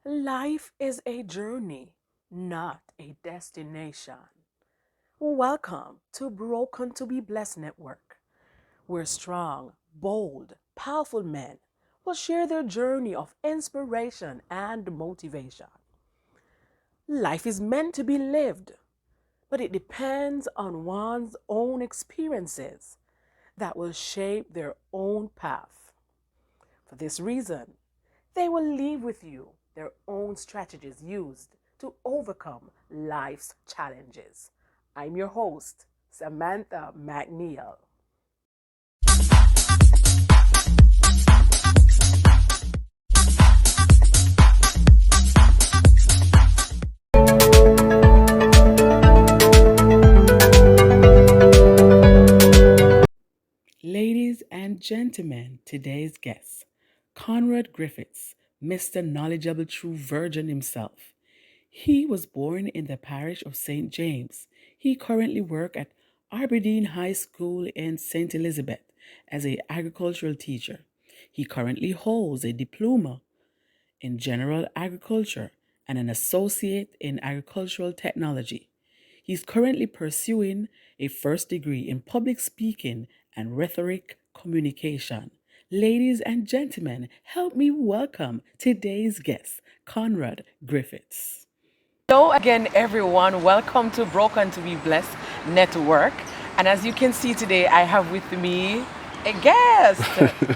Life is a journey, not a destination. Welcome to Broken to be Blessed Network, where strong, bold, powerful men will share their journey of inspiration and motivation. Life is meant to be lived, but it depends on one's own experiences that will shape their own path. For this reason, they will leave with you their own strategies used to overcome life's challenges. I'm your host, Samantha McNeil. Ladies and gentlemen, today's guest, Conrod Griffiths, Mr. Knowledgeable True Virgin himself. He was born in the parish of St. James. He currently works at Aberdeen High School in St. Elizabeth as an agricultural teacher. He currently holds a diploma in general agriculture and an associate in agricultural technology. He's currently pursuing a first degree in public speaking and rhetoric communication. Ladies and gentlemen, help me welcome today's guest, Conrod Griffiths. Hello again, everyone. Welcome to Broken to be Blessed Network. And as you can see today, I have with me a guest.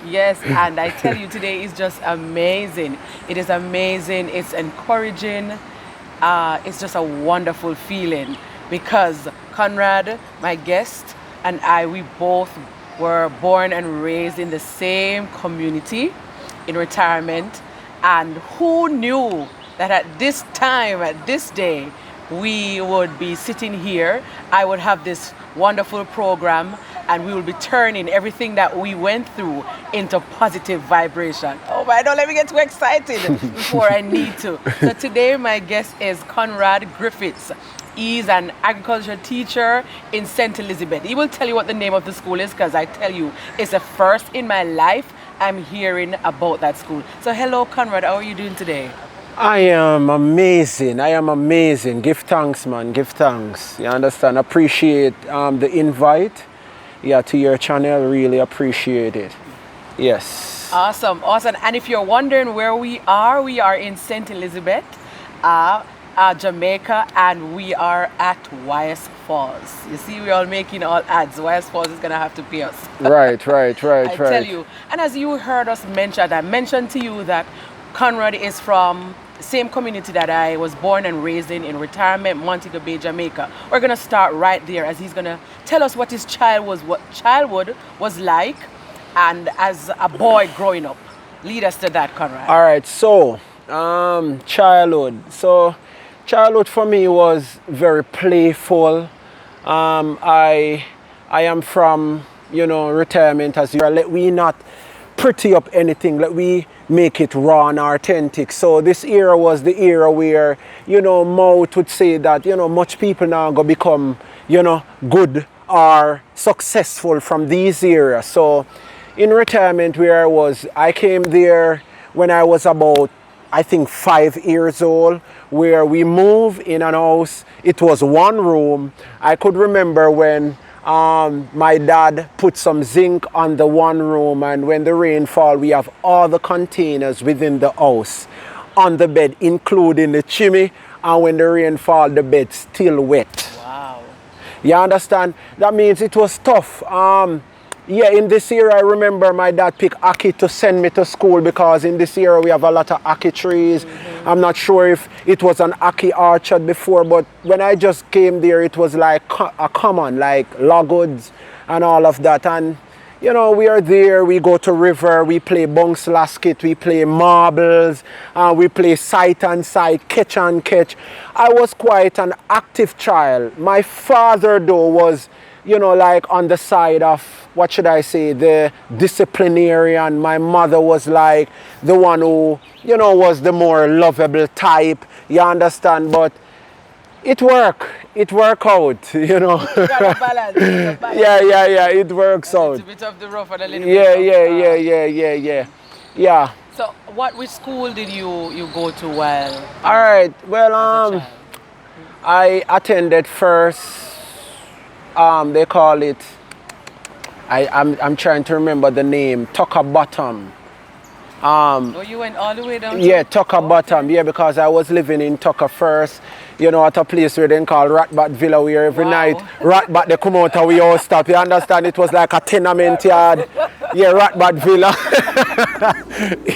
Yes, and I tell you, today is just amazing. It is amazing. It's encouraging. It's just a wonderful feeling because Conrad, my guest, and I, we both were born and raised in the same community in retirement. And who knew that at this time, at this day, we would be sitting here. I would have this wonderful program and we will be turning everything that we went through into positive vibration. Oh my, don't let me get too excited before I need to. So today my guest is Conrod Griffiths. He's an agriculture teacher in St. Elizabeth. He will tell you what the name of the school is because I tell you, it's the first in my life I'm hearing about that school. So hello Conrad, how are you doing today? I am amazing. I am amazing. Give thanks, man. Give thanks. You understand? Appreciate the invite. Yeah, to your channel. Really appreciate it. Yes. Awesome. And if you're wondering where we are in St. Elizabeth, Jamaica, and we are at YS Falls. You see, we're all making all ads. YS Falls is gonna have to pay us. Right. I tell you. And as you heard us mention, I mentioned to you that Conrad is from the same community that I was born and raised in retirement, Montego Bay, Jamaica. We're gonna start right there as he's gonna tell us what his childhood was like, and as a boy growing up. Lead us to that, Conrad. All right. So, childhood. So, childhood for me was very playful. I am from retirement as you are. Let we not pretty up anything. Let we make it raw and authentic. So this era was the era where, mouth would say that, much people now go become, good or successful from these areas. So in retirement where I came there when I was about, I think 5 years old, where we moved in an house. It was one room. I could remember when my dad put some zinc on the one room, and when the rain fall, we have all the containers within the house on the bed, including the chimney, and when the rain fall, the bed still wet. Wow. You understand? That means it was tough. In this era, I remember my dad picked ackee to send me to school because in this era we have a lot of ackee trees. Mm-hmm. I'm not sure if it was an ackee orchard before, but when I just came there, it was like a common, like logwoods and all of that. And, we are there, we go to river, we play bunks lasket, we play marbles, we play sight and sight, catch and catch. I was quite an active child. My father, though, was like on the side of, what should I say, the disciplinarian. My mother was like the one who, was the more lovable type. You understand? But it worked out, You got a balance. Yeah, it works out. A bit of the rough and a little bit of Yeah. So, which school did you go to while All right. Well, as a child? I attended first. They call it. I'm trying to remember the name. Tucker Bottom. Oh, you went all the way down Yeah, to Tucker Bottom. Yeah, because I was living in Tucker first. You know, at a place where they call Ratbat Villa, where every night Ratbat they come out and we all stop. You understand? It was like a tenement yard. Yeah, Ratbat Villa.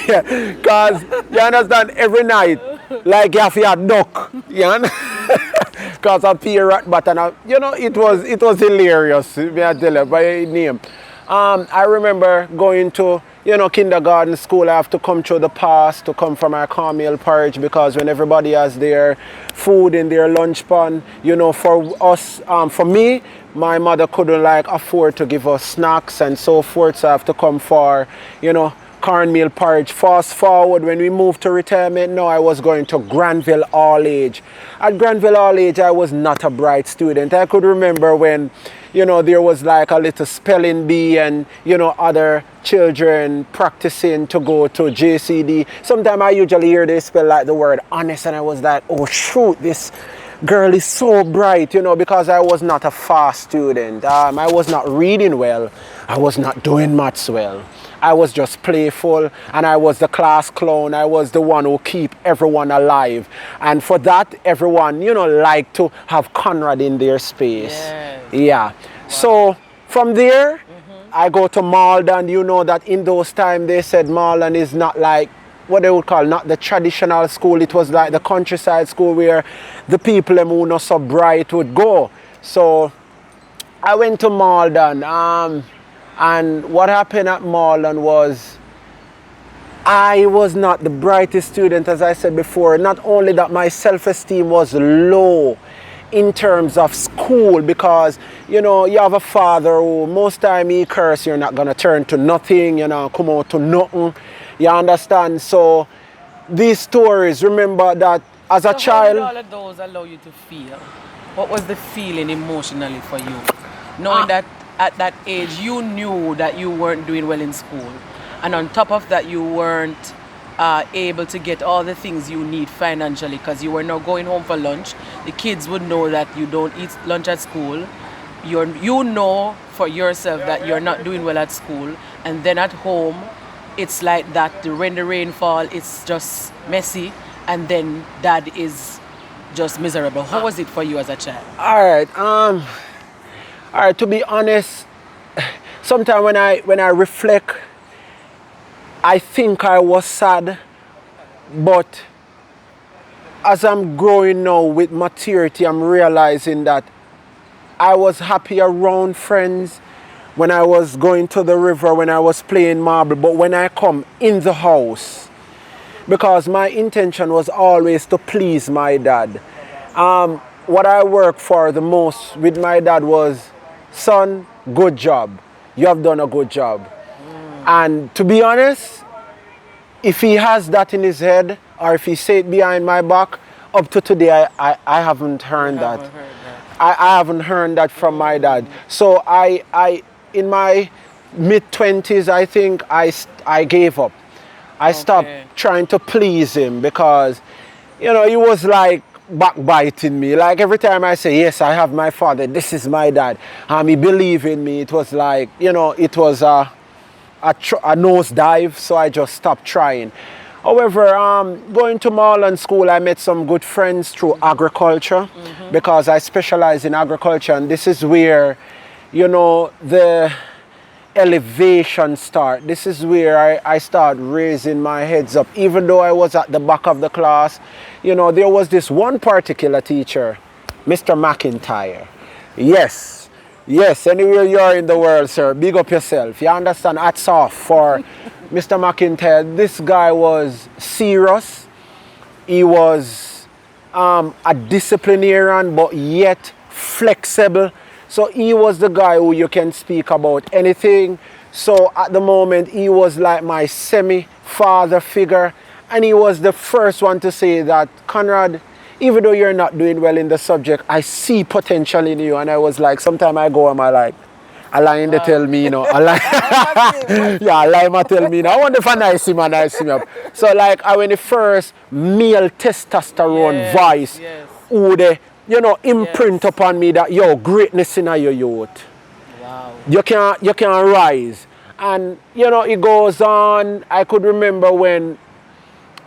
Yeah, because you understand every night, like you have your duck. You know? Because I pay Ratbat and you know, it was hilarious. May I tell you by name. I remember going to, you know, kindergarten school. I have to come through the pass to come from our cornmeal porridge, because when everybody has their food in their lunch pan, you know, for us, for me, my mother couldn't like afford to give us snacks and so forth, so I have to come for, you know, cornmeal porridge. Fast forward, when we moved to retirement, now I was going to Granville All Age. At Granville All Age, I was not a bright student. I could remember when, you know, there was like a little spelling bee and, you know, other children practicing to go to JCD. Sometimes I usually hear they spell like the word honest, and I was like, oh shoot, this girl is so bright, you know, because I was not a fast student. I was not reading well. I was not doing maths well. I was just playful, and I was the class clown. I was the one who keep everyone alive. And for that, everyone, you know, liked to have Conrad in their space. Yes. Yeah. Wow. So from there, I go to Malden. You know that in those times they said Malden is not like what they would call not the traditional school. It was like the countryside school where the people who not so bright would go. So I went to Malden. And what happened at Malden was I was not the brightest student, as I said before. Not only that, my self-esteem was low in terms of school, because, you know, you have a father who most time he curse, you're not going to turn to nothing, you know, come out to nothing. You understand? So these stories, remember that as a child. How did all of those allow you to feel? What was the feeling emotionally for you? Knowing that at that age you knew that you weren't doing well in school, and on top of that you weren't able to get all the things you need financially, because you were now going home for lunch. The kids would know that you don't eat lunch at school. You know for yourself that you're not doing well at school, and then at home it's like that. When the rain fall, it's just messy, and then dad is just miserable. How was it for you as a child? All right, to be honest, sometimes when I reflect, I think I was sad, but as I'm growing now with maturity, I'm realizing that I was happy around friends when I was going to the river, when I was playing marble, but when I come in the house, because my intention was always to please my dad. What I worked for the most with my dad was, son, good job. You have done a good job. And to be honest, if he has that in his head, or if he say it behind my back, up to today, I haven't heard that. I haven't heard that from my dad. So I in my mid-20s, I think I gave up. I stopped trying to please him, because, you know, he was like backbiting me. Like every time I say, yes, I have my father, this is my dad, he believed in me, it was like, you know, it was a nosedive, so I just stopped trying. However, going to Marlon School, I met some good friends through agriculture, because I specialize in agriculture, and this is where, you know, the elevation start. This is where I start raising my heads up. Even though I was at the back of the class, you know, there was this one particular teacher, Mr. McIntyre. Yes, anywhere you are in the world, sir, big up yourself. You understand? Hats off for Mr. McIntyre. This guy was serious. He was a disciplinarian, but yet flexible. So he was the guy who you can speak about anything. So at the moment, he was like my semi-father figure. And he was the first one to say that, Conrad, even though you're not doing well in the subject, I see potential in you. And I was like, sometimes I go and I like, A line they tell me, you know, a line, yeah, a line tell me, you know, I wonder if I nice him and nice him up. So like, I when the first male testosterone voice, Yes. who they, you know, imprint upon me that, yo, greatness in your youth. Wow. You can rise. And, you know, it goes on. I could remember when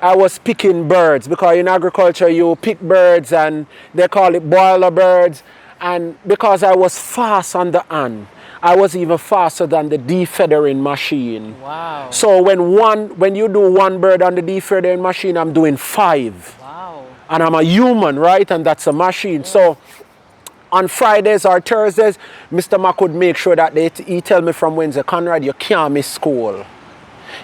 I was picking birds, because in agriculture you pick birds and they call it boiler birds. And because I was fast on the hand, I was even faster than the defeathering machine. Wow. So when you do one bird on the defeathering machine, I'm doing 5. Wow. And I'm a human, right? And that's a machine. So on Fridays or Thursdays, Mr. Mac would make sure that he tell me from Wednesday, Conrad, you can't miss school.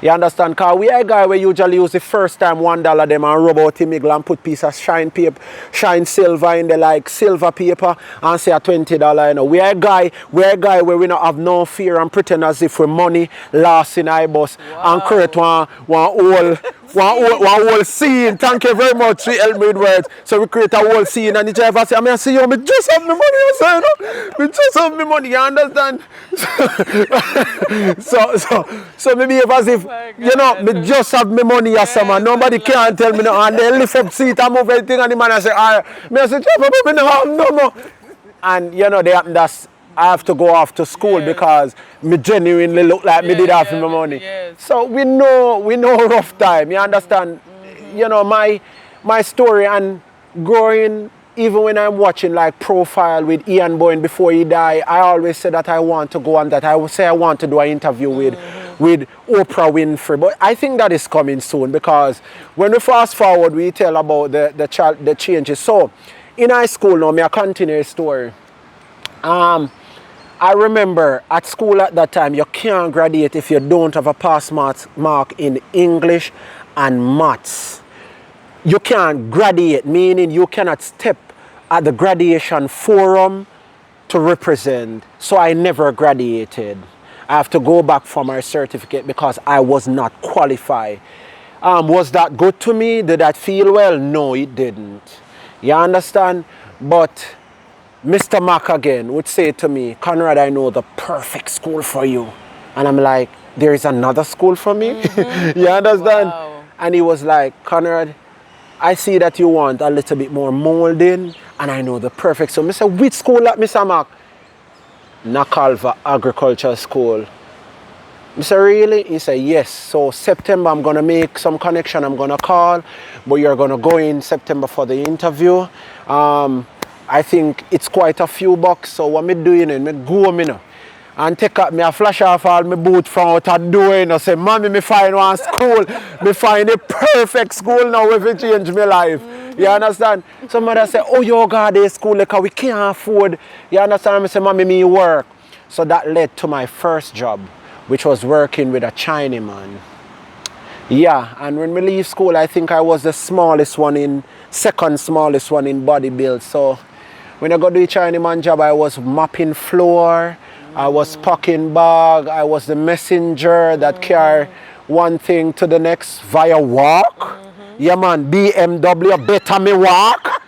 You understand? Because we are a guy we usually use the first time $1 them and rub out the and put piece of shine paper, shine silver in the like silver paper and say a $20. You know. We are a guy where we don't have no fear and pretend as if we're money lost in our bus and create one whole scene. Thank you very much for help me with words. So we create a whole scene and the driver say, I see you, me just have my money, you say, you know? Me just have my money, you understand? so me behave as if, you know, me just have my money, yes, man. Nobody can tell me no. And they lift up seat and move everything and the man I say, all right. Me I say, Jeff, me no have no more. And you know, that's I have to go off to school because me genuinely look like me did have my money. Yes. So we know rough time. You understand? You know, my story and growing, even when I'm watching like Profile with Ian Boyne before he died, I always say that I want to go on that. I would say I want to do an interview with Oprah Winfrey. But I think that is coming soon, because when we fast forward, we tell about the changes. So in high school now, me a continue story. I remember at school at that time, you can't graduate if you don't have a pass mark in English and maths. You can't graduate, meaning you cannot step at the graduation forum to represent. So I never graduated. I have to go back for my certificate because I was not qualified. Was that good to me? Did that feel well? No, it didn't. You understand? But Mr. Mac again would say to me, Conrad, I know the perfect school for you. And I'm like, there is another school for me? You understand? Wow. And he was like, Conrad, I see that you want a little bit more molding, and I know the perfect. So I said, which school at Mr. Mac? Nakalva Agricultural School. I said, really? He said, yes. So September, I'm going to make some connection. I'm going to call, but you're going to go in September for the interview. I think it's quite a few bucks. So what me doing? Me go, me know, and take up me a flash off all my boot from out the door. You know, say, mommy, me find one school. Me find a perfect school now if it change my life. You understand? Some mother say, oh, you got this school because we can't afford. You understand? I say, mommy, me work. So that led to my first job, which was working with a Chinaman. Yeah, and when we leave school, I think I was the second smallest one in body build. So when I got to the Chinaman job, I was mopping floor, I was packing bag, I was the messenger that carried one thing to the next via walk. Yeah, man, BMW, better me walk.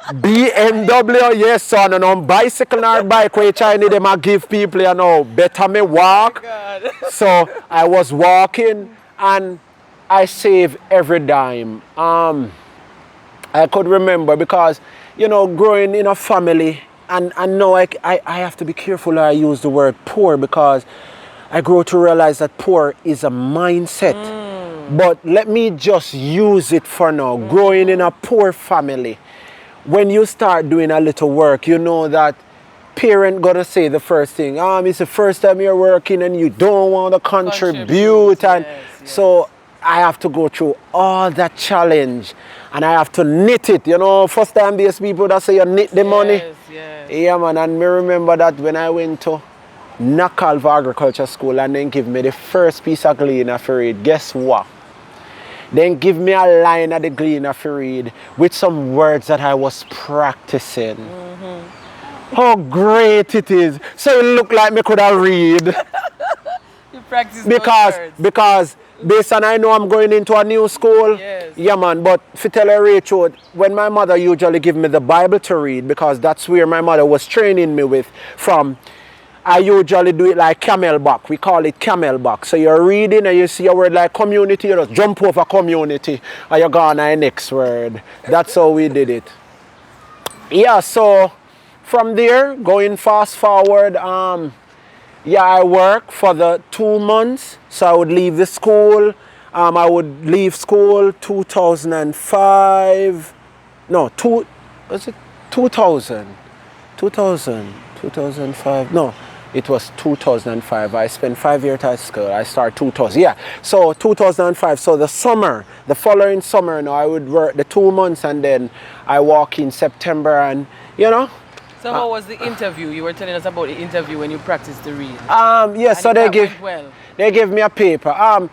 BMW, yes, son, and on bicycle or bike where China them a give people, you know, better me walk. So I was walking and I saved every dime. I could remember because, you know, growing in a family, and now I have to be careful how I use the word poor, because I grow to realize that poor is a mindset. But let me just use it for now. Growing in a poor family, when you start doing a little work, you know that parent gonna say the first thing, it's the first time you're working and you don't want to contribute. And so I have to go through all that challenge and I have to knit it. You know, first time there's people that say you knit the money. Yeah, man, and me remember that when I went to Nakalva Agriculture School and then give me the first piece of gleaner for read, guess what? Then give me a line of the gleaner for read with some words that I was practicing. How great it is. So it looked like me could have read. You practice because based on I know I'm going into a new school. Yeah, man, but if you tell a Rachel, when my mother usually give me the Bible to read, because that's where my mother was training me with from, I usually do it like camelback. We call it camelback. So you're reading and you see a word like community, you just jump over community and you're gone to the next word. That's how we did it. Yeah, so from there, going fast forward, yeah, I worked for the 2 months. So I would leave the school. I would leave school 2005. No, was it 2000? 2005. No, it was 2005. I spent 5 years at school. I started 2000. Yeah, so 2005. So the following summer, I would work the 2 months and then I walk in September and, So how was the interview? You were telling us about the interview when you practiced to read. Yes, so they gave me a paper.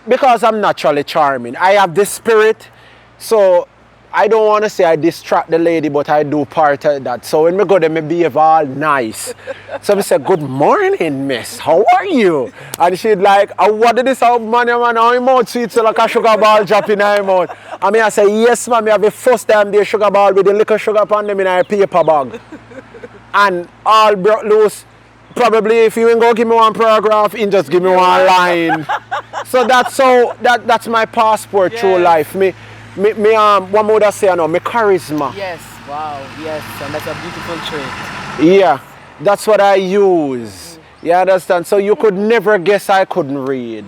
Because I'm naturally charming. I have this spirit, so I don't want to say I distract the lady, but I do part of that. So when I go there, I behave all nice. So I say, good morning, miss. How are you? And she'd like, what did this out, man? How your mouth sweet so like a sugar ball dropping in her mouth. And I say, yes, ma'am. I have the first time the sugar ball with the little sugar upon them in a paper bag. And all broke loose. Probably if you ain't go give me one paragraph, you just give me one line. So that's my passport through life. Me one more that say, my charisma. Yes, wow, yes, and that's a beautiful trait. Yeah, that's what I use. You understand? So you could never guess I couldn't read.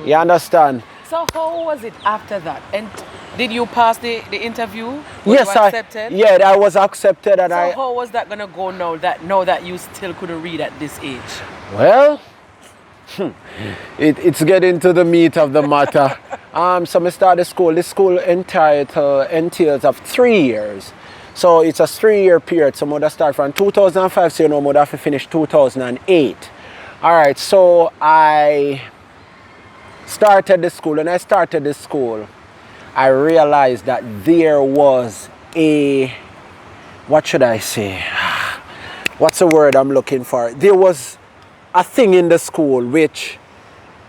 You understand? So how was it after that? And did you pass the interview? Yes, you accepted? I was accepted. And so how was that gonna go now that you still couldn't read at this age? Well, it's getting to the meat of the matter. So I started school. This school entails of 3 years. So it's a 3-year period. So I start from 2005, so I have to finish 2008. All right, so I started the school. When I started the school, I realized that there was what should I say? What's the word I'm looking for? There was a thing in the school which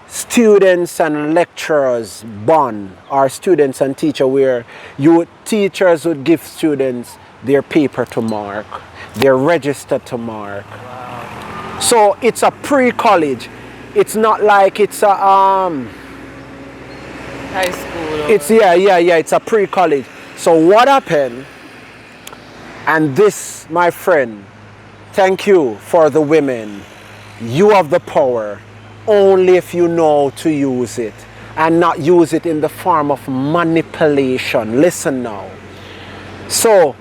students and lecturers bond, or students and teachers, where teachers would give students their paper to mark, their register to mark. Wow. So it's a pre-college. It's not like it's a high school. It's it's a pre-college. So what happened? And this, my friend, thank you for the women. You have the power only if you know to use it, and not use it in the form of manipulation. Listen now. So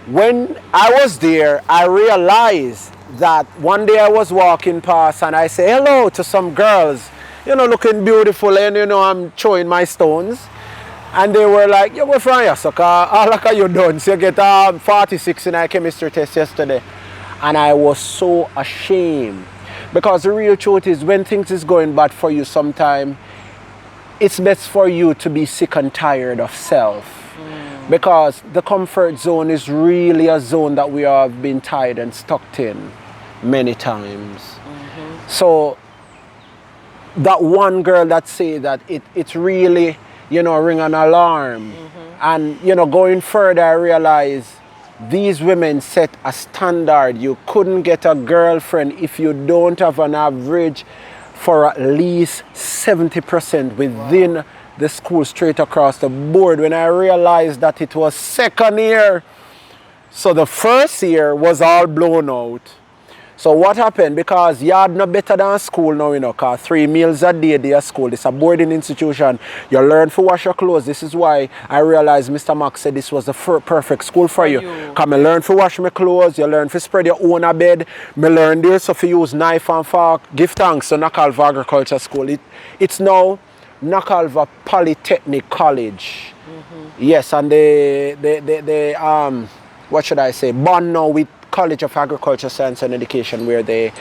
when I was there, I realized that one day I was walking past and I say hello to some girls, looking beautiful, and I'm throwing my stones. And they were like, "You're from here, so all like you done. So you get 46 in a chemistry test yesterday." And I was so ashamed. Because the real truth is, when things is going bad for you sometime, it's best for you to be sick and tired of self. Because the comfort zone is really a zone that we have been tied and stuck in many times. So that one girl that say that it's really, ring an alarm. And, going further, I realize these women set a standard. You couldn't get a girlfriend if you don't have an average for at least 70% within the school, straight across the board. When I realized that it was second year, so the first year was all blown out. So what happened? Because yard no better than school now, because 3 meals a day they are school. It's a boarding institution. You learn to wash your clothes. This is why I realized Mr. Max said this was the perfect school for you. Because I learn to wash my clothes, you learn to spread your own a bed, I learn there so to use knife and fork. Give thanks to Nakalva Agriculture School. It's now Nakalva Polytechnic College. Yes, and they what should I say, bond now with College of Agriculture, Science and Education, where they,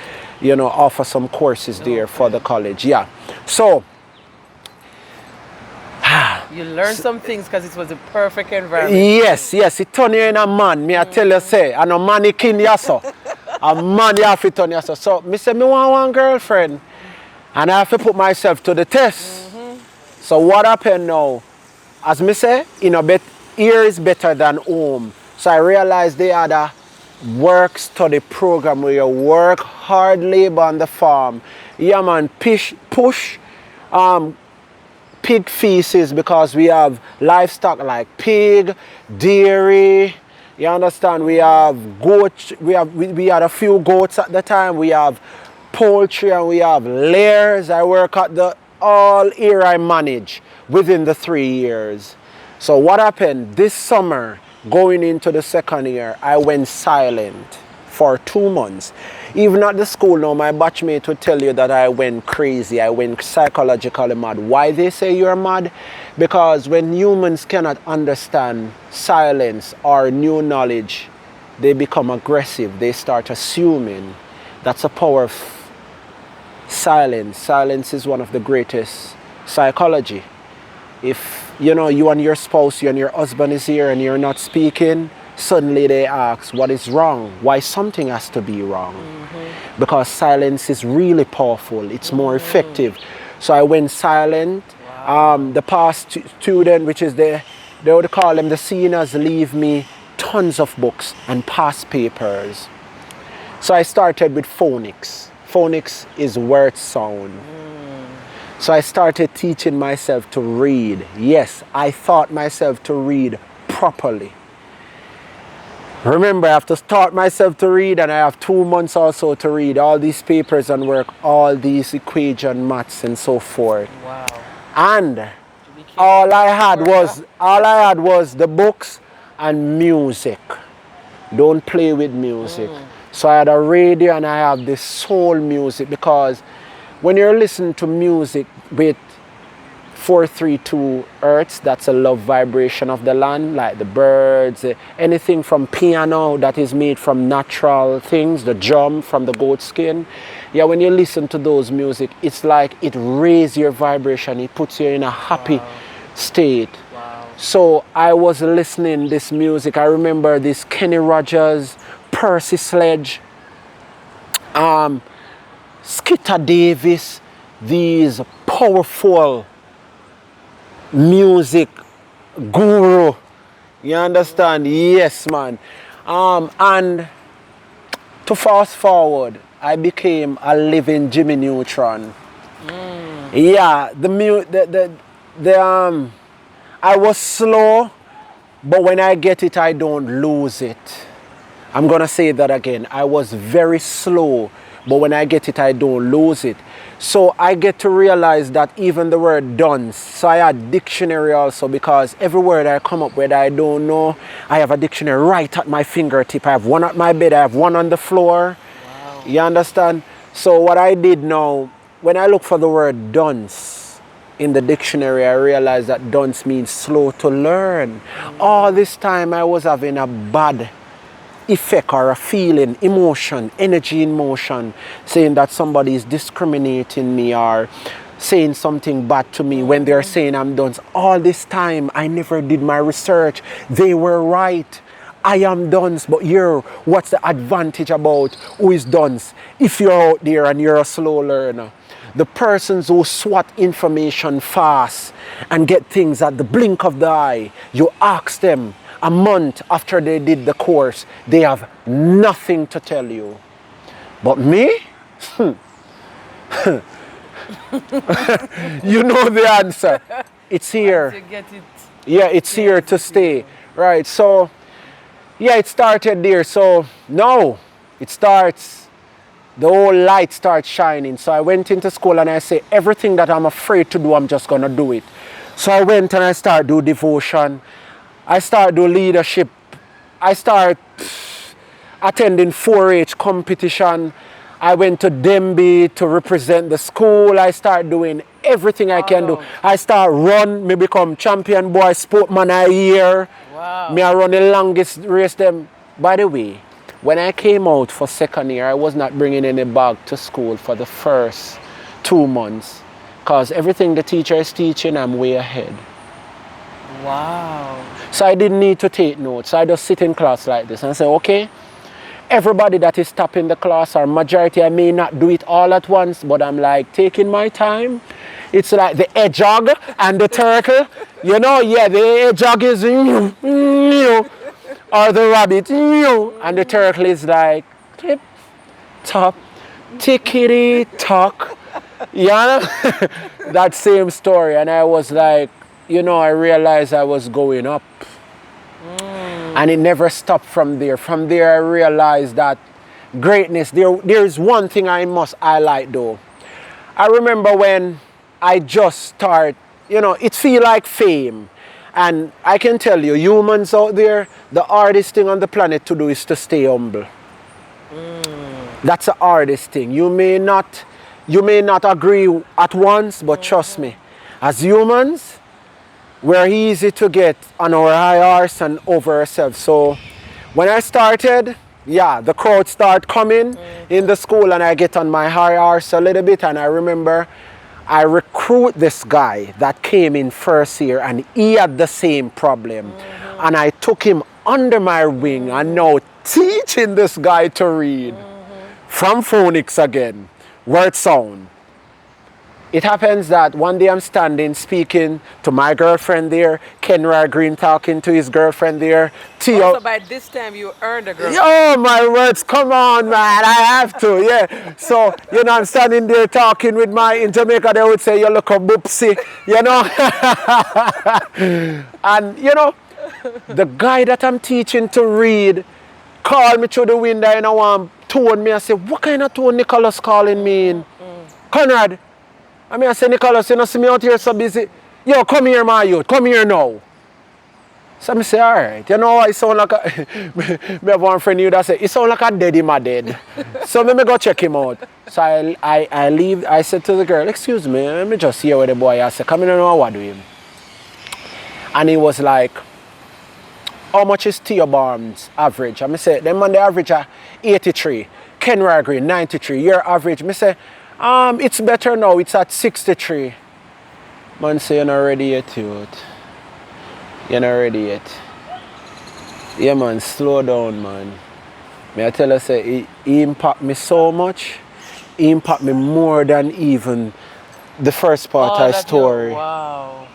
offer some courses there for the college. Yeah. So you learned some things because it was a perfect environment. Yes, it turned you in a man. Me I tell you say, and a mannequin yaso. A man you have to turn yaso. So me say me want one girlfriend, and I have to put myself to the test. So what happened now? As me say, here is better than home. So I realized they had a work study program where you work hard labor on the farm. Yeah man, push pig feces because we have livestock like pig, dairy. You understand? We have goats. We had a few goats at the time. We have poultry and we have layers. I work at the all here I manage within the 3 years. So what happened this summer, going into the second year, I went silent for 2 months. Even at the school now, my batchmate would tell you that I went crazy. I went psychologically mad. Why they say you're mad? Because when humans cannot understand silence or new knowledge, they become aggressive. They start assuming. That's the power of silence. Silence is one of the greatest psychology. If you and your spouse, you and your husband is here and you're not speaking, suddenly they ask what is wrong, why something has to be wrong. Because silence is really powerful, it's more effective. So I went silent. The past student, which is they would call them the seniors, leave me tons of books and past papers. So I started with phonics. Phonics is word sound. So I started teaching myself to read. Yes, I taught myself to read properly. Remember, I have to start myself to read, and I have 2 months also to read all these papers and work, all these equation, maths, and so forth. Wow. And all I had was the books and music. Don't play with music. So I had a radio and I have this soul music, because when you're listening to music with 432 hertz, that's a love vibration of the land, like the birds, anything from piano that is made from natural things, the drum from the goat skin. Yeah, when you listen to those music, it's like it raises your vibration, it puts you in a happy state. Wow. So I was listening this music. I remember this Kenny Rogers, Percy Sledge, Skitter Davis, these powerful music guru. You understand? Yes, man. And to fast forward, I became a living Jimmy Neutron. Yeah, I was slow, but when I get it, I don't lose it. I'm gonna say that again. I was very slow, but when I get it, I don't lose it. So I get to realize that even the word dunce, so I had dictionary also, because every word I come up with I don't know, I have a dictionary right at my fingertip. I have one at my bed, I have one on the floor. Wow. You understand? So what I did now, when I look for the word dunce in the dictionary, I realized that dunce means slow to learn. All this time I was having a bad effect or a feeling, emotion, energy in motion, saying that somebody is discriminating me or saying something bad to me when they're saying I'm dunce. All this time I never did my research. They were right. I am dunce, but what's the advantage about who is dunce? If you're out there and you're a slow learner, the persons who swat information fast and get things at the blink of the eye, you ask them, a month after they did the course, they have nothing to tell you. But me? You know the answer. It's here. Once you get it. Yeah, it's here to stay. Right, so, yeah, it started there. So, now, it starts, the whole light starts shining. So I went into school and I say, everything that I'm afraid to do, I'm just going to do it. So I went and I started do devotion. I start do leadership. I start attending 4-H competition. I went to Denby to represent the school. I start doing everything I can do. I start run. Me become champion boy sportman a year. Wow. Me I run the longest race them. By the way, when I came out for second year, I was not bringing any bag to school for the first 2 months, because everything the teacher is teaching, I'm way ahead. Wow. So I didn't need to take notes. I just sit in class like this and say, okay, everybody that is top in the class, or majority, I may not do it all at once, but I'm like taking my time. It's like the hedgehog and the turtle. You know, yeah, the hedgehog is or the rabbit, and the turtle is like, clip, top, tickety, tock. Yeah, that same story. And I was like, I realized I was going up. And it never stopped from there. From there, I realized that greatness, there's one thing I must highlight though. I remember when I just start, it feel like fame. And I can tell you, humans out there, the hardest thing on the planet to do is to stay humble. That's the hardest thing. You may not agree at once, but trust me, as humans, we're easy to get on our high horse and over ourselves. So when I started, the crowd start coming in the school and I get on my high horse a little bit. And I remember I recruit this guy that came in first year and he had the same problem. And I took him under my wing and now teaching this guy to read from phonics again, word sound. It happens that one day I'm standing speaking to my girlfriend there, Conrod Green talking to his girlfriend there. So by this time you earned a girlfriend. Oh my words, come on man, I have to, yeah. So, I'm standing there talking with in Jamaica they would say, you look a boopsie, And, the guy that I'm teaching to read called me through the window and told me, I said, what kind of tone Nicholas calling me in? Conrad. I say, Nicholas, you see me out here so busy. Yo, come here, my youth. Come here now. So I say, all right. I sound like me have one friend that say, he sound like a daddy, my dad. So let me go check him out. So I leave. I said to the girl, excuse me, let me just hear what the boy I said, come in and know what do him. And he was like, how much is Theo Barnes average? I say, them on the average are 83. Conrod Green, 93. Your average. I say, it's better now, it's at 63. Man say you're not ready yet, youth. You're not ready yet. Yeah man, slow down man. May I tell you, say, he impact me so much. He impact me more than even the first part of the story. Wow.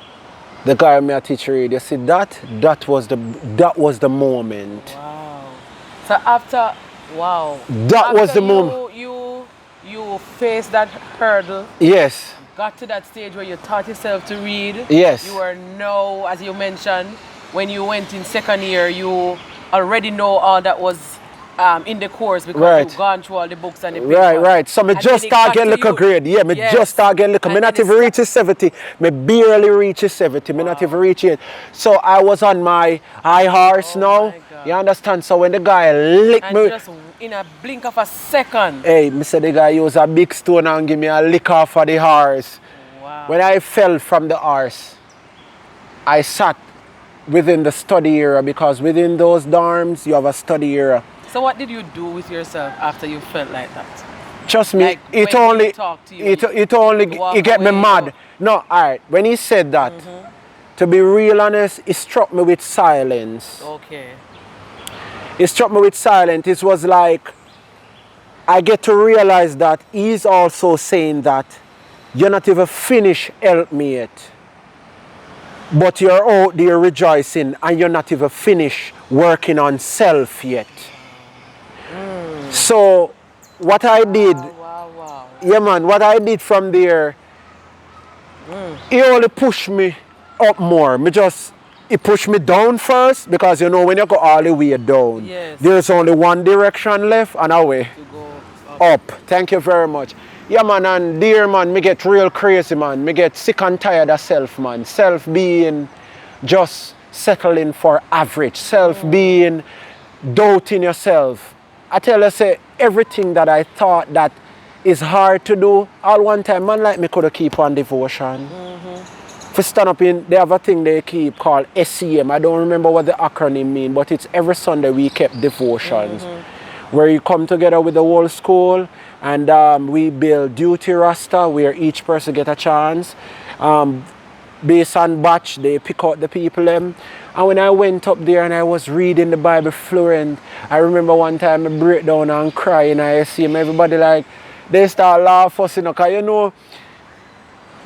The guy me I teach read, you see that was the moment. Wow. So after was the moment. You faced that hurdle. Yes. Got to that stage where you taught yourself to read. Yes. You are now, as you mentioned, when you went in second year, you already know all that was in the course because you've gone through all the books and the papers. Right. So me just start getting little grade. Yeah, me just start getting little. Me not even reach 70. Me barely reach 70. Me not even reach it. So I was on my high horse now. You understand? So when the guy licked me, just in a blink of a second. Hey, me said the guy used a big stone and give me a lick off of the horse. Wow. When I fell from the horse, I sat within the study area because within those dorms you have a study area. So what did you do with yourself after you felt like that? Trust me, Like it get me mad. No, alright, when he said that, to be real honest, it struck me with silence. Okay. It struck me with silence. It was like, I get to realize that he's also saying that you're not even finished help me yet. But you're out there rejoicing and you're not even finished working on self yet. So what I did, yeah man, what I did from there, he only pushed me up more. He pushed me down first because when you go all the way down, there's only one direction left and away. Up. Thank you very much. Yeah man, and there man, me get real crazy man. Me get sick and tired of self man. Self being just settling for average. Self being doubting yourself. I tell you, say, everything that I thought that is hard to do, all one time, man like me could keep on devotion. For stand up in, they have a thing they keep called SCM. I don't remember what the acronym mean, but it's every Sunday we kept devotions. Where you come together with the whole school and we build duty roster where each person get a chance. Based on batch, they pick out the people them. And when I went up there and I was reading the Bible fluent, I remember one time I break down and cry and I see everybody like, they start laughing, because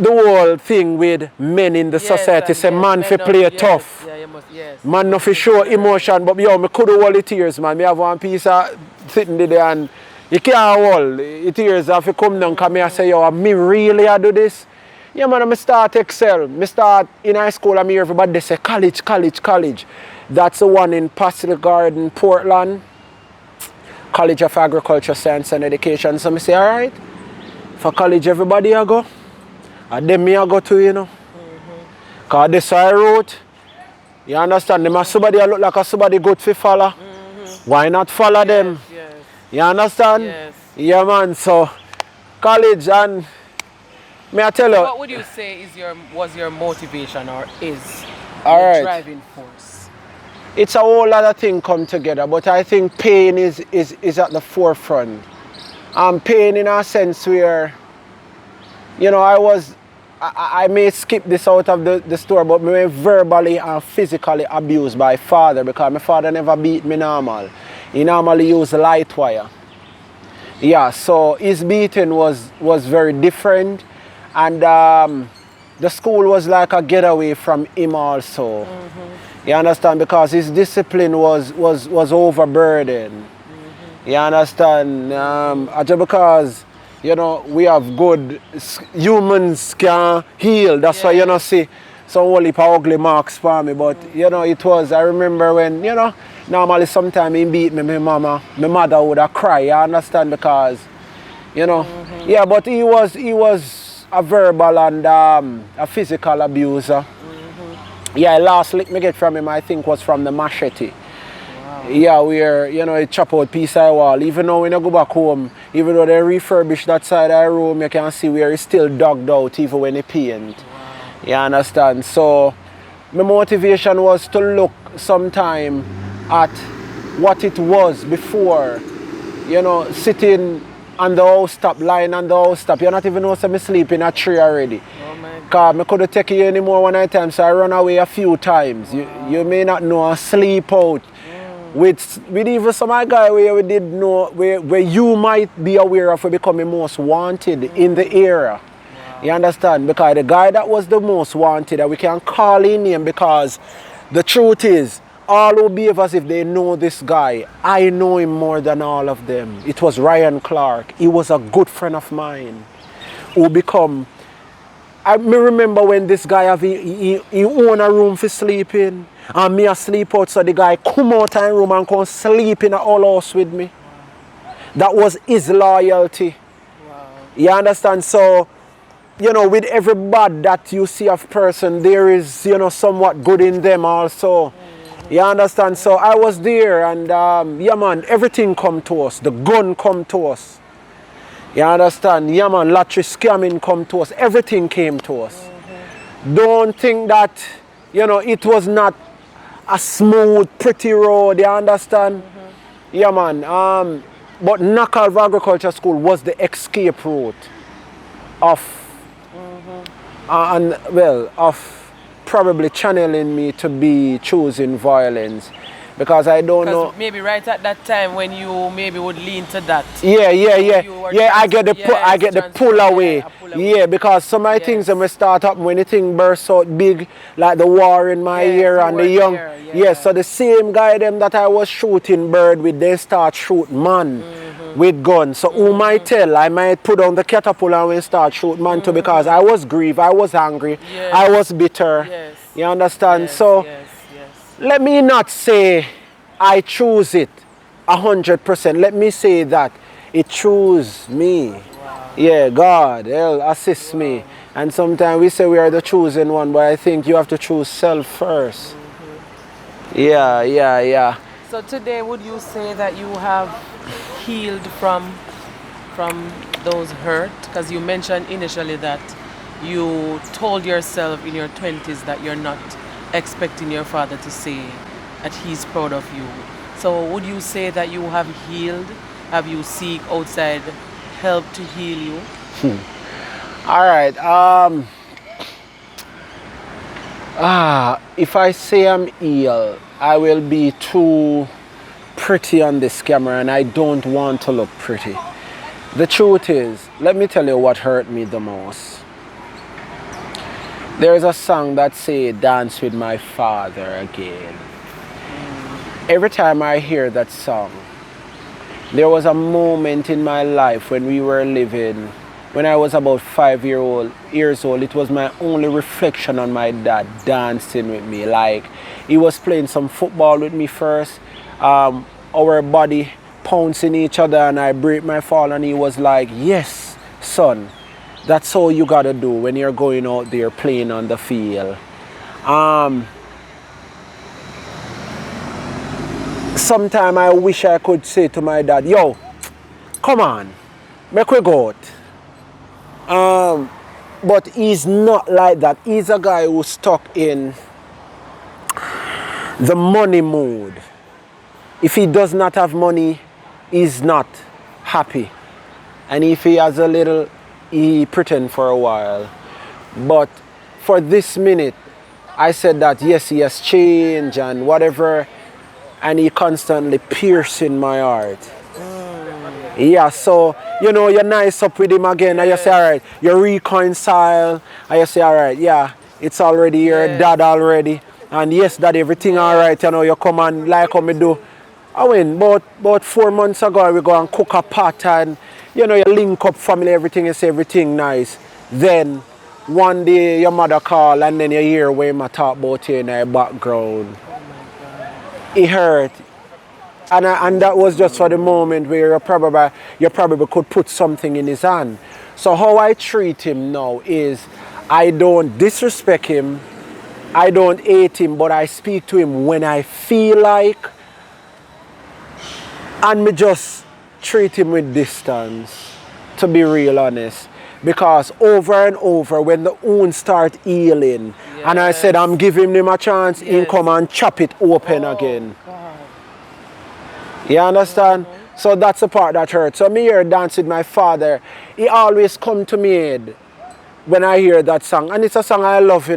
the whole thing with men in the society say man fi play tough. Yeah, you must, Man no fi show emotion, but yo, me could hold the tears, man. Me have one piece of sitting there and you can't hold the tears have to come down, come here and say, yo, me really I do this? Yeah, man, I start excel. Me start in high school, I hear everybody they say college, college, college. That's the one in Pacific Garden, Portland. College of Agriculture, Science and Education. So I say, all right, for college everybody I go. And then me I go to, you know. Because this I wrote. You understand? Them are somebody I look like a somebody good to follow. Why not follow them? Yes. You understand? Yes. Yeah, man. So college and may I tell you. What would you say was your motivation or is All your right. driving force? It's a whole lot of things come together, but I think pain is at the forefront. Pain in a sense where, you know, I may skip this out of the story, but me verbally and physically abused by father because my father never beat me normal. He normally used light wire. Yeah, so his beating was very different, and the school was like a getaway from him also. You understand? Because his discipline was overburdened. You understand? Just because, you know, we have good, humans can heal. That's why, you know, see some whole heap of ugly marks for me. But, you know, it was, I remember when, you know, normally sometimes he beat me, my mother would have cried. You understand? Because, you know, yeah, but he was a verbal and a physical abuser. Yeah, last lick me get from him, I think, was from the machete. Wow. Yeah, where, you know, it chop out piece of wall. Even though when I go back home, even though they refurbish that side of the room, you can see where it's still dug out, even when they paint. Wow. You understand? So, my motivation was to look sometime at what it was before, you know, sitting on the house top, lying on the house top. You not even know I'm sleep in a tree already. Because I couldn't take you anymore one time, so I run away a few times. Wow. You may not know, I sleep out. With even some other guy where we did know, where you might be aware of becoming most wanted in the era. Wow. You understand? Because the guy that was the most wanted, that we can call in name, because the truth is, all who behave as if they know this guy, I know him more than all of them. It was Ryan Clark. He was a good friend of mine who become... I remember when this guy he own a room for sleeping and me a sleep out, so the guy come out of the room and come sleep in a whole house with me. Wow. That was his loyalty. Wow. You understand? So, you know, with every bad that you see of person, there is, you know, somewhat good in them also. You understand? So I was there and yeah man, everything come to us. The gun come to us. You understand? Yeah man, lottery scamming come to us. Everything came to us. Don't think that, you know, it was not a smooth, pretty road. You understand? Yeah man. But Knockalv Agriculture School was the escape route of, of probably channeling me to be choosing violence. Because I don't know. Maybe right at that time when you maybe would lean to that. Yeah. I get the pull away. Yeah, because some of the things that may start up when the thing bursts out big, like the war in my ear and the young. Yeah, so the same guy them that I was shooting bird with, they start shooting man with guns. So who might tell? I might put on the catapult and we start shooting man too, because I was grieved, I was angry, I was bitter. Yes. You understand? So. Let me not say I choose it 100%. Let me say that it chose me. Wow. Yeah, God, He'll assist me. And sometimes we say we are the chosen one, but I think you have to choose self first. Yeah. So today, would you say that you have healed from those hurt? Because you mentioned initially that you told yourself in your 20s that you're not expecting your father to say that he's proud of you. So would you say that you have healed? Have you seek outside help to heal you? All right. If I say I'm ill, I will be too pretty on this camera, and I don't want to look pretty. The truth is, let me tell you what hurt me the most. There's a song that say, "Dance with my father again." Every time I hear that song, there was a moment in my life when we were living, when I was about 5 years old. It was my only reflection on my dad dancing with me. Like, he was playing some football with me first. Our body pouncing each other and I break my fall, and he was like, "Yes, son, that's all you gotta do when you're going out there playing on the field." Sometimes I wish I could say to my dad, "Yo, come on, make we go out." But he's not like that. He's a guy who's stuck in the money mood. If he does not have money, he's not happy. And if he has a little, he pretend for a while. But for this minute, I said that yes, he has changed and whatever, and he constantly piercing my heart. Yeah, so, you're nice up with him again, and you say, all right, you reconcile, and you say, all right, yeah, it's already your dad already, and yes, that everything all right, you come and like how me do. I went about 4 months ago, we go and cook a pot, and, you link up family, everything, you say everything nice. Then, one day, your mother call, and then you hear where I talk about you in the background. It hurt. And that was just for the moment where you probably could put something in his hand. So how I treat him now is, I don't disrespect him, I don't hate him, but I speak to him when I feel like, and me just treat him with distance, to be real honest. Because over and over, when the wound start healing, and I said I'm giving him a chance, he'll come and chop it open again. God. You understand? So that's the part that hurts. So me here dance with my father. He always come to me when I hear that song. And it's a song I love,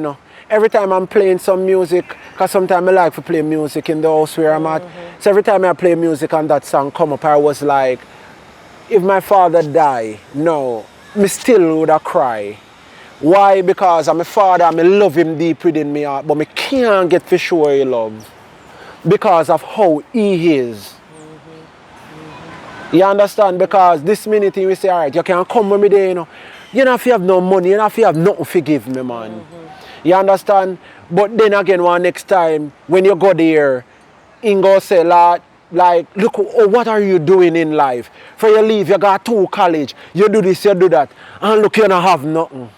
Every time I'm playing some music, because sometimes I like to play music in the house where I'm at. So every time I play music and that song come up, I was like, if my father die, no, me still would have cry. Why? Because I'm a father, I love him deep within me heart, but me can't get for sure he love. Because of how he is. You understand? Because this minute we say, all right, you can't come with me there, You know if you have no money, you know if you have nothing to give me, man. You understand? But then again, one next time, when you go there, he go say, Lord, like, look, what are you doing in life? For you leave, you got 2 college, you do this, you do that, and look, you don't have nothing.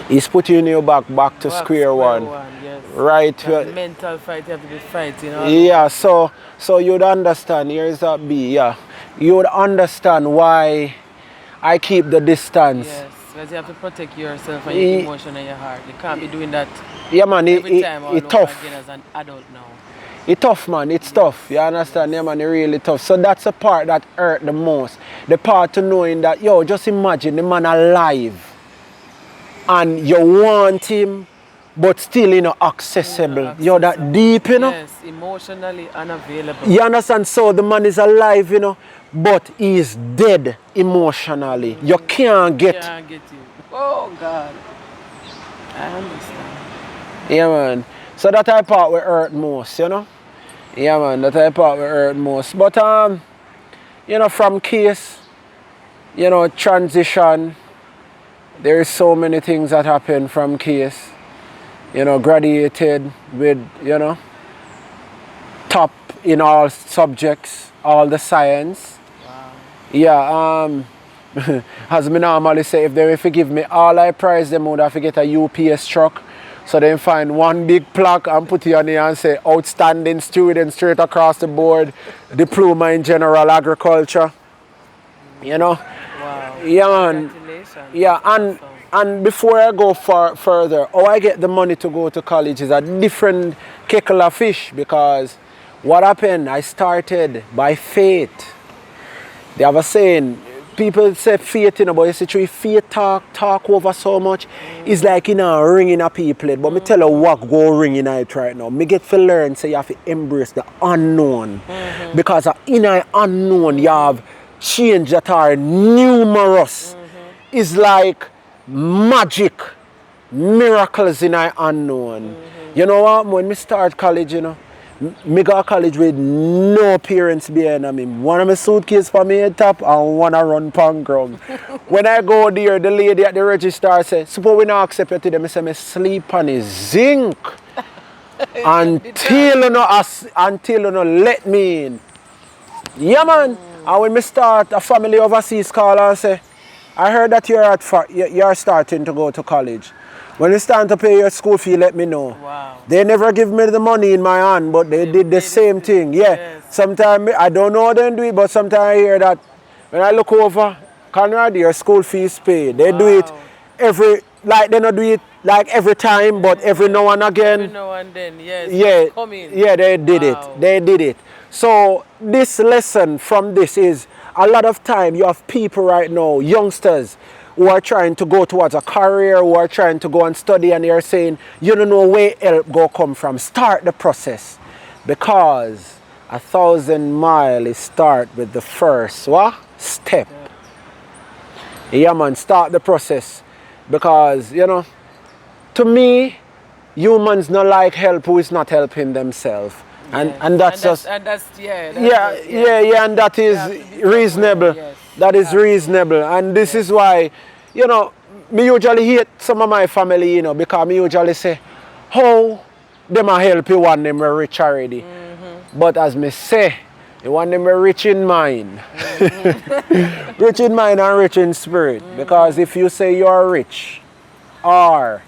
He's putting you back to square one. Yes. Right. That mental fight you have to be fighting. Yeah, so you'd understand, here's that B, yeah. You would understand why I keep the distance. Yes, because you have to protect yourself and your emotion and your heart. You can't be doing that every time all over tough. again as an adult now. It's tough, man. It's tough. You understand? Yeah, man, it's really tough. So that's the part that hurt the most. The part to knowing that, just imagine the man alive. And you want him, but still, accessible. You're that deep, Yes, emotionally unavailable. You understand? So the man is alive, but he is dead emotionally. You can't get. Can't get you. Oh, God. I understand. Yeah, man. So that type part will hurt most, Yeah, man. That type part will hurt most. But, from case, transition, there is so many things that happen from case. Graduated with, top in all subjects, all the science. Wow. Yeah, as me normally say, if they will forgive me all I prize, them would have to get a UPS truck. So they find one big plaque and put it on it and say, outstanding student straight across the board, diploma in general agriculture. Wow. Yeah, man. Yeah, and before I go further, how I get the money to go to college is a different kettle of fish, because what happened, I started by faith. They have a saying, people say faith, but you see, faith talk over so much, it's like, ringing a people. But me tell you what go ringing it right now. Me get to learn, so you have to embrace the unknown. Because in the unknown, you have change that are numerous. It's like magic miracles in I unknown. You know what? When me start college, you know, me go to college with no parents behind me. One of my suitcase for me head top and one a run pan ground. When I go there, the lady at the register say, suppose we not accept you today. Me say, me sleep on the zinc until you know let me in. Yeah, man. And when me start, a family overseas call and say, I heard that you're starting to go to college. When you start to pay your school fee, let me know. Wow. They never give me the money in my hand, but they did the same thing. Yeah. Yes. Sometimes, I don't know how they do it, but sometimes I hear that when I look over, Conrad, your school fee is paid. They do it they don't do it like every time, but every now and again. Every now and then, yes. Yeah, Come in. yeah, they did it. They did it. So this lesson from this is a lot of time you have people right now, youngsters, who are trying to go towards a career, who are trying to go and study, and they're saying, you don't know where help go come from. Start the process. Because 1,000 miles start with the first step. Yeah, man, start the process. Because, you know, to me, humans not like help who is not helping themselves. And that is reasonable. Yes. That is reasonable. And this is why, you know, me usually hate some of my family, you know, because me usually say, how them a help you when them are rich already. But as me say, you want them are rich in mind. Rich in mind and rich in spirit. Because if you say you're rich, R-I-C-H,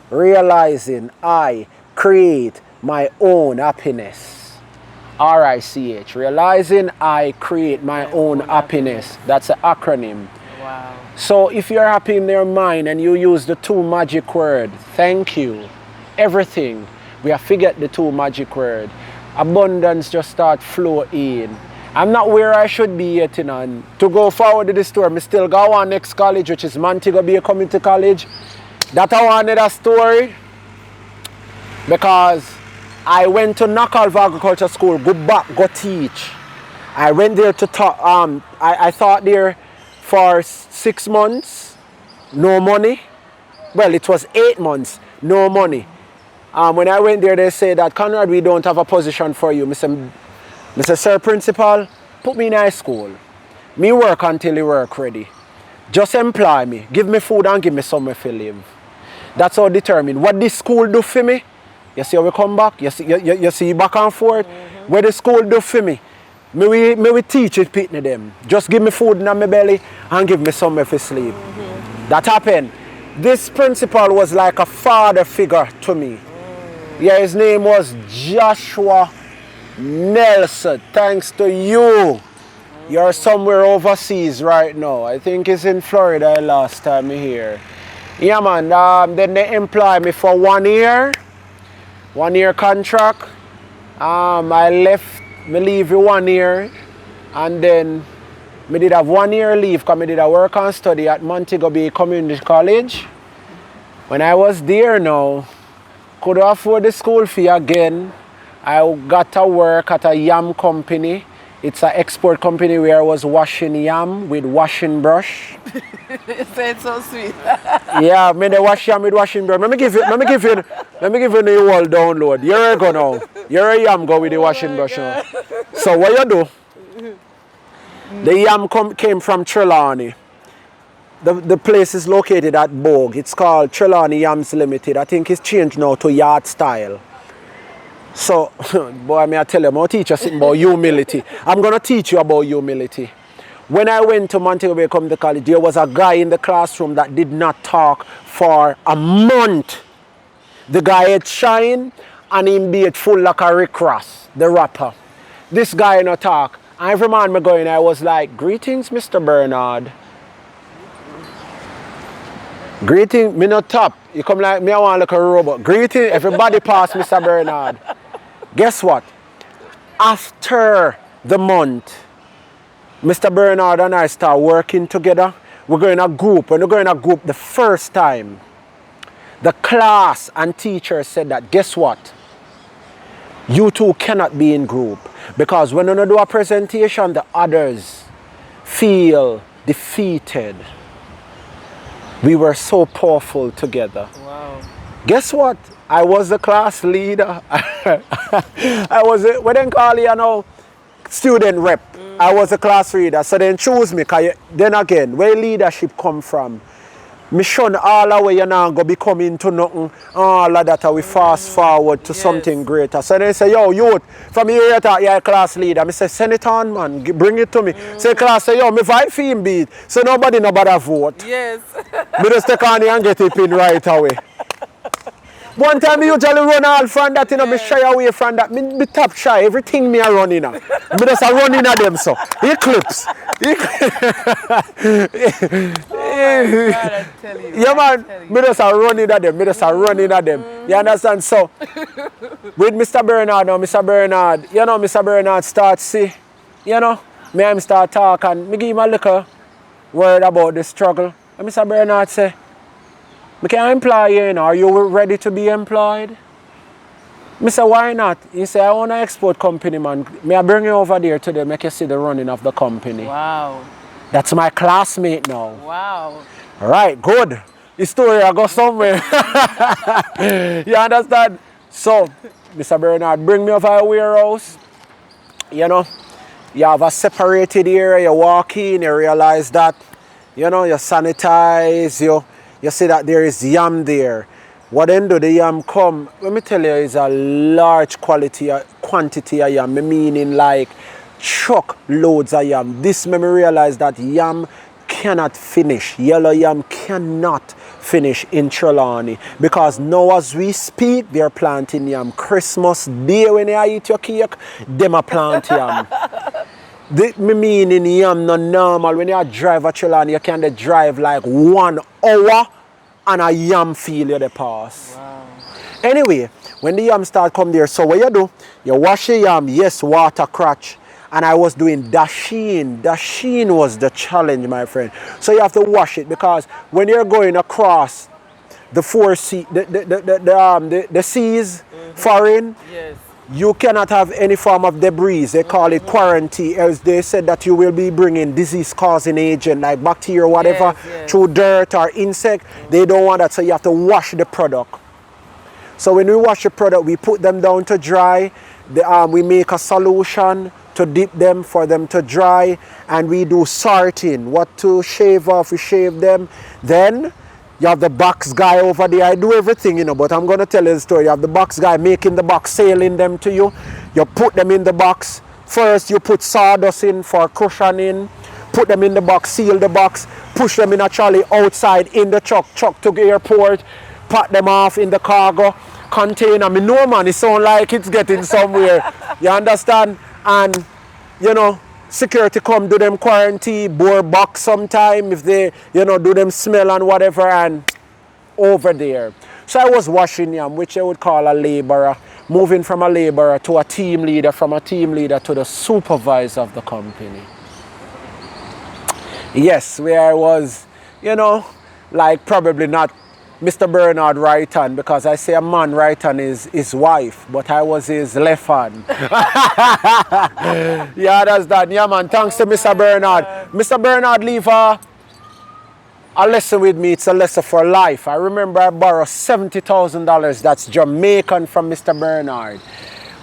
realizing I create my own happiness. R-I-C-H, realizing I create my own happiness. That's an acronym. Wow. So if you're happy in your mind and you use the two magic words, thank you, everything, we have figured the two magic words. Abundance just start flow in. I'm not where I should be yet, you know. And to go forward to the story, I still go on next college, which is Montego Bay Community College. That I want another story. Because I went to Knockalv Agriculture School, go back, go teach. I went there to talk, I taught there for 6 months, no money. Well, it was 8 months, no money. When I went there, they said that, Conrad, we don't have a position for you. Mr. Sir Principal, put me in high school. Me work until you work ready. Just employ me, give me food and give me somewhere to live. That's how determined. What this school do for me, you see how we come back? You see back and forth? What the school do for me? Me we teach it pitney them. Just give me food in my belly and give me somewhere to sleep. That happened. This principal was like a father figure to me. Yeah, his name was Joshua Nelson. Thanks to you. You're somewhere overseas right now. I think it's in Florida last time here. Yeah, man. Then they employ me for 1 year. 1 year contract. I left, me leave 1 year, and then me did have 1 year leave because I did a work and study at Montego Bay Community College. When I was there now, could afford the school fee again. I got to work at a yam company. It's an export company where I was washing yam with washing brush. You say it's so sweet. Yeah, me they wash yam with washing brush. Let me give you the whole download. Here you go now. Here a yam go with the washing brush now. So what you do? The yam came from Trelawney. The place is located at Bogue. It's called Trelawney Yams Limited. I think it's changed now to Yard Style. So, boy, may I tell you, I'm going to teach you something about humility. I'm going to teach you about humility. When I went to Montego Bay Community College, there was a guy in the classroom that did not talk for a month. The guy had shine and him be it full like a Rick Ross, the rapper. This guy no talk. And every man me going, I was like, greetings, Mr. Bernard. Greeting, me not top. You come like me, I want like a robot. Greeting, everybody pass Mr. Bernard. Guess what? After the month, Mr. Bernard and I start working together. We're going a group. When we're going a group the first time, the class and teacher said that, guess what? You two cannot be in group. Because when you do a presentation, the others feel defeated. We were so powerful together. Wow. Guess what? I was the class leader. I was, what they call it, student rep. I was a class leader. So then choose me. Then again, where leadership come from? Me shun all the way you now go become into nothing. All of that we fast forward to something greater. So they say, yo, youth, from here you thought you're a class leader. I say, send it on, man. Bring it to me. Say class, say, yo, me vibe theme beat. So nobody vote. Yes. Me just take on it and get it in right away. One time me usually run all from that, me shy away from that. Me top shy, everything me a run in. Me just a run in at them so. Eclipse. God, I tell you. Yeah man, me just a run in at them. Me just a run in at them. You understand? So, with Mr. Bernard now, Mr. Bernard, Mr. Bernard start see, me him start talk and me give him a little word about the struggle. And Mr. Bernard say, I can employ you, are you ready to be employed? I say, why not? He say, I own an export company, man. May I bring you over there today, make you see the running of the company. Wow. That's my classmate now. Wow. All right, good. The story I go somewhere. You understand? So, Mr. Bernard, bring me over a warehouse. You have a separated area, you walk in, you realize that, you sanitize, you see that there is yam there. What then do the yam come? Let me tell you, it's a large quantity of yam, meaning like truck loads of yam. This made me realize that yam cannot finish. Yellow yam cannot finish in Trelawney. Because now as we speak, they're planting yam. Christmas Day when you eat your cake, them a plant yam. Me meaning yam not normal. When you drive a Trelawney, you can drive like 1 hour and a yam field you pass. Wow. Anyway, when the yam start come there, so what you do? You wash the yam, yes, water crutch. And I was doing dasheen. Dasheen was the challenge, my friend. So you have to wash it because when you're going across the the seas, foreign, Yes. you cannot have any form of debris. They call it quarantine. Else they said that you will be bringing disease-causing agent like bacteria or whatever through dirt or insect. They don't want that, so you have to wash the product. So when we wash the product, we put them down to dry. We make a solution to dip them for them to dry, and we do sorting. What to shave off, we shave them. Then you have the box guy over there. I do everything, but I'm going to tell you the story. You have the box guy making the box, sailing them to you. You put them in the box. First, you put sawdust in for cushioning. Put them in the box, seal the box, push them in a trolley outside in the truck to the airport, pack them off in the cargo container. Me know, man, it sounds like it's getting somewhere. You understand? And, security come do them quarantine, board box sometime if they, do them smell and whatever, and over there. So I was washing yam, which I would call a laborer, moving from a laborer to a team leader, from a team leader to the supervisor of the company. Yes, where I was, like probably not Mr. Bernard right hand, because I say a man right hand is his wife, but I was his left hand. Yeah, that's that. Yeah, man. Thanks to Mr. Bernard. Mr. Bernard leave a lesson with me. It's a lesson for life. I remember I borrowed $70,000. That's Jamaican from Mr. Bernard.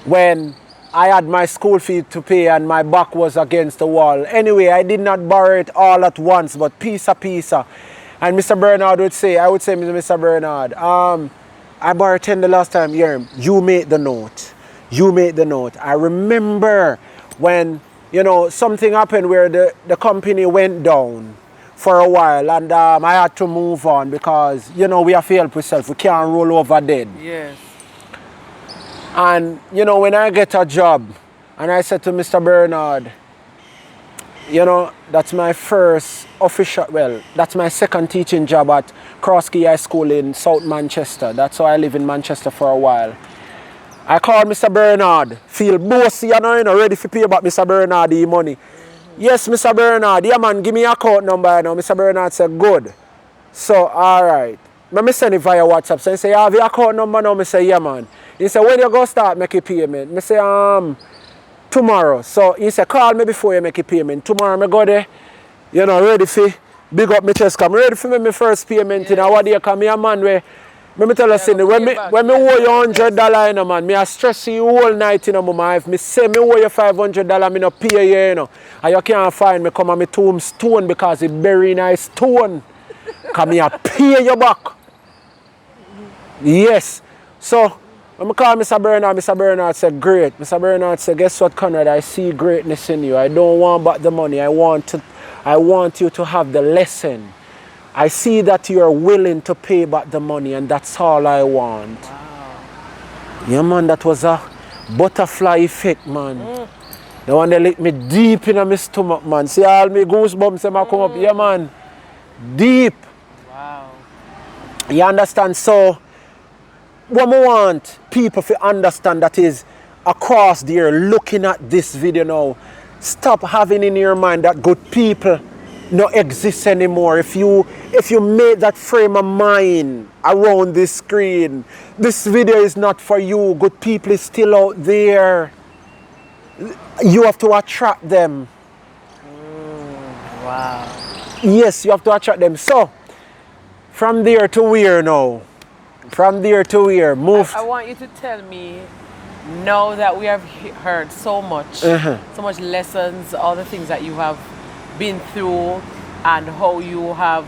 When I had my school fee to pay and my back was against the wall. Anyway, I did not borrow it all at once, but piece a piece. And Mr. Bernard would say, Mr. Bernard, I borrowed 10 the last time. Yeah, you made the note. You made the note. I remember when, something happened where the company went down for a while, and I had to move on because, we have to help ourselves. We can't roll over dead. Yes. And, when I get a job, and I said to Mr. Bernard, that's my first official, that's my second teaching job at Crosskey High School in South Manchester. That's why I live in Manchester for a while. I called Mr. Bernard, feel bossy, ready to pay back Mr. Bernard the money. Yes, Mr. Bernard, yeah man, give me your account number now. Mr. Bernard said, good. So, all right. I send it via WhatsApp. So he say, you have your account number now? I say, yeah man. He said, when you go start making payment? I say, tomorrow. So he said, call me before you make a payment. Tomorrow I go there, ready for big up my chest. Come ready for me, my first payment. You know what they come here, man. Where, let me tell you, Cindy, when me owe you $100, you know, man, me I stress you all night, you know, mama. If me say me owe you $500, me no pay you, you know. And you can't find me come on my tombstone because it bury in a stone. Come here, pay you back. Yes. So, when I call Mr. Bernard said, great. Mr. Bernard said, guess what, Conrad? I see greatness in you. I don't want back the money. I want you to have the lesson. I see that you are willing to pay back the money, and that's all I want. Wow. Yeah, man, that was a butterfly effect, man. The one that licked me deep in my stomach, man. See all my goosebumps them come up. Yeah, man. Deep. Wow. You understand? So, what I want people to understand that is across there looking at this video now, stop having in your mind that good people not exist anymore. If you make that frame of mind around this screen, this video is not for you. Good people is still out there. You have to attract them. Wow. Yes, you have to attract them. So, from there to where now? From there to where? Move. I want you to tell me, now that we have heard so much, so much lessons, all the things that you have been through, and how you have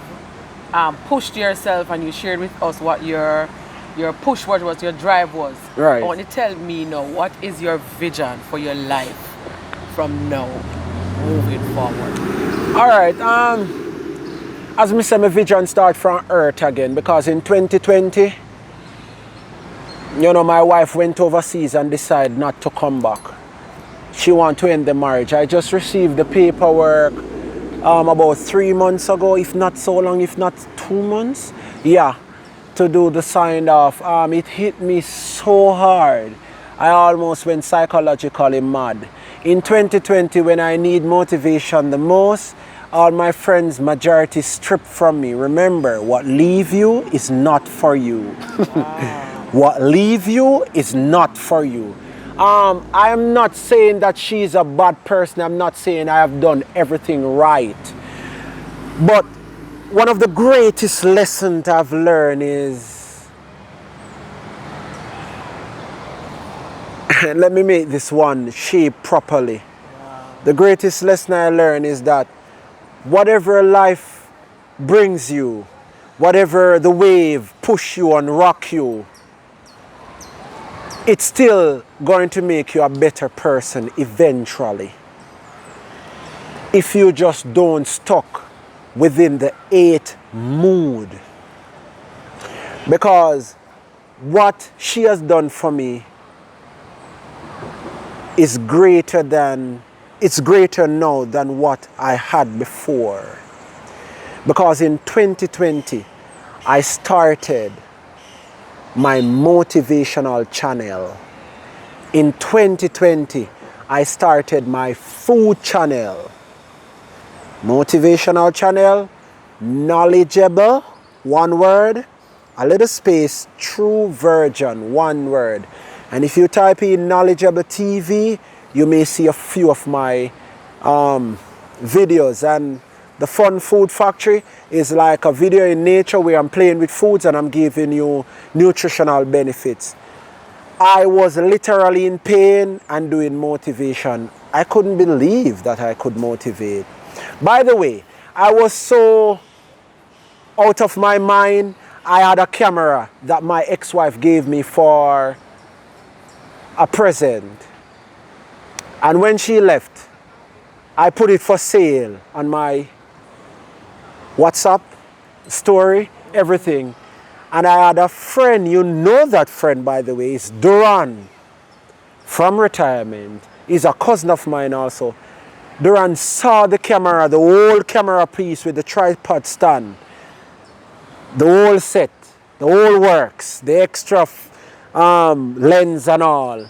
pushed yourself, and you shared with us what your push was, what your drive was. Right. I want you to tell me now, what is your vision for your life from now, moving forward? All right. As I said, my vision start from earth again, because in 2020, you know, my wife went overseas and decided not to come back. She wanted to end the marriage. I just received the paperwork about 3 months ago, if not so long, if not 2 months. Yeah, to do the sign off. It hit me so hard. I almost went psychologically mad. In 2020, when I need motivation the most, all my friends, majority stripped from me. Remember, what leave you is not for you. Wow. What leave you is not for you. I am not saying that she's a bad person. I'm not saying I have done everything right. But one of the greatest lessons I've learned is, let me make this one shape properly. Wow. The greatest lesson I learned is that whatever life brings you, whatever the wave push you and rock you, it's still going to make you a better person eventually. If you just don't stuck within the 8 mood. Because what she has done for me is greater now than what I had before. Because in 2020, I started my motivational channel. In 2020, I started my food channel. Motivational channel, knowledgeable, one word, a little space, true virgin, one word. And if you type in knowledgeable TV, you may see a few of my videos. And the Fun Food Factory is like a video in nature where I'm playing with foods and I'm giving you nutritional benefits. I was literally in pain and doing motivation. I couldn't believe that I could motivate. By the way, I was so out of my mind. I had a camera that my ex-wife gave me for a present. And when she left, I put it for sale on my WhatsApp story, everything. And I had a friend, you know that friend, by the way, is Duran from retirement. He's a cousin of mine also. Duran saw the camera, the whole camera piece with the tripod stand, the whole set, the whole works, the extra lens and all.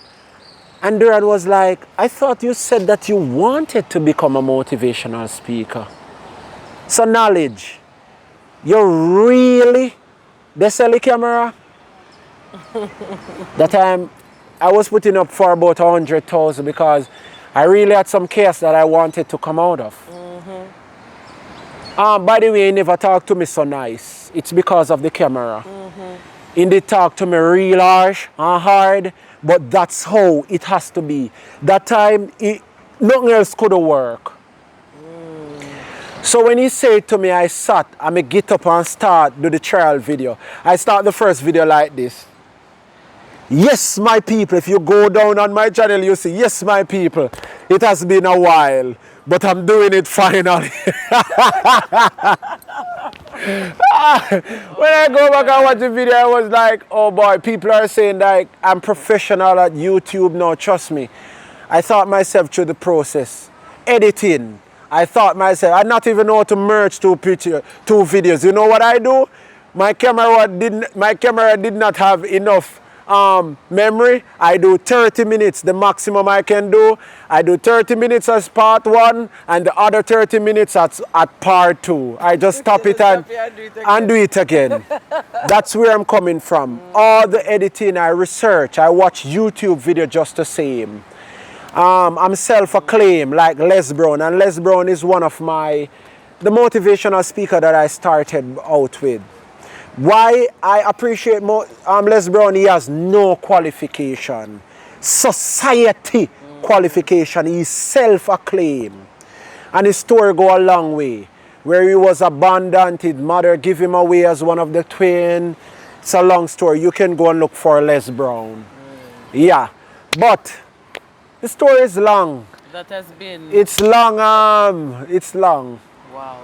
And Duran was like, I thought you said that you wanted to become a motivational speaker. So knowledge, you really, they sell the camera? That time, I was putting up for about 100,000 because I really had some chaos that I wanted to come out of. By the way, he never talked to me so nice. It's because of the camera. He did talk to me real harsh and hard, but that's how it has to be. That time, nothing else could work. So when he said to me, I sat, I get up and start do the trial video. I start the first video like this. Yes, my people, if you go down on my channel, you see, yes, my people, it has been a while, but I'm doing it finally. When I go back and watch the video, I was like, oh boy, people are saying like, I'm professional at YouTube now, trust me. I thought myself through the process. Editing, I thought myself, I not even know how to merge two videos. You know what I do? My camera did not have enough memory. I do 30 minutes, the maximum I can do. I do 30 minutes as part 1 and the other 30 minutes at part 2. I just stop it and do it again. That's where I'm coming from. All the editing, I research, I watch YouTube video just the same. I'm self-acclaimed like Les Brown, and Les Brown is one of the motivational speaker that I started out with. Why I appreciate Les Brown, he has no qualification. Society qualification, he's self-acclaimed. And his story go a long way. Where he was abandoned, his mother gave him away as one of the twin. It's a long story. You can go and look for Les Brown. Yeah, but the story is long. That has been... It's long, it's long. Wow.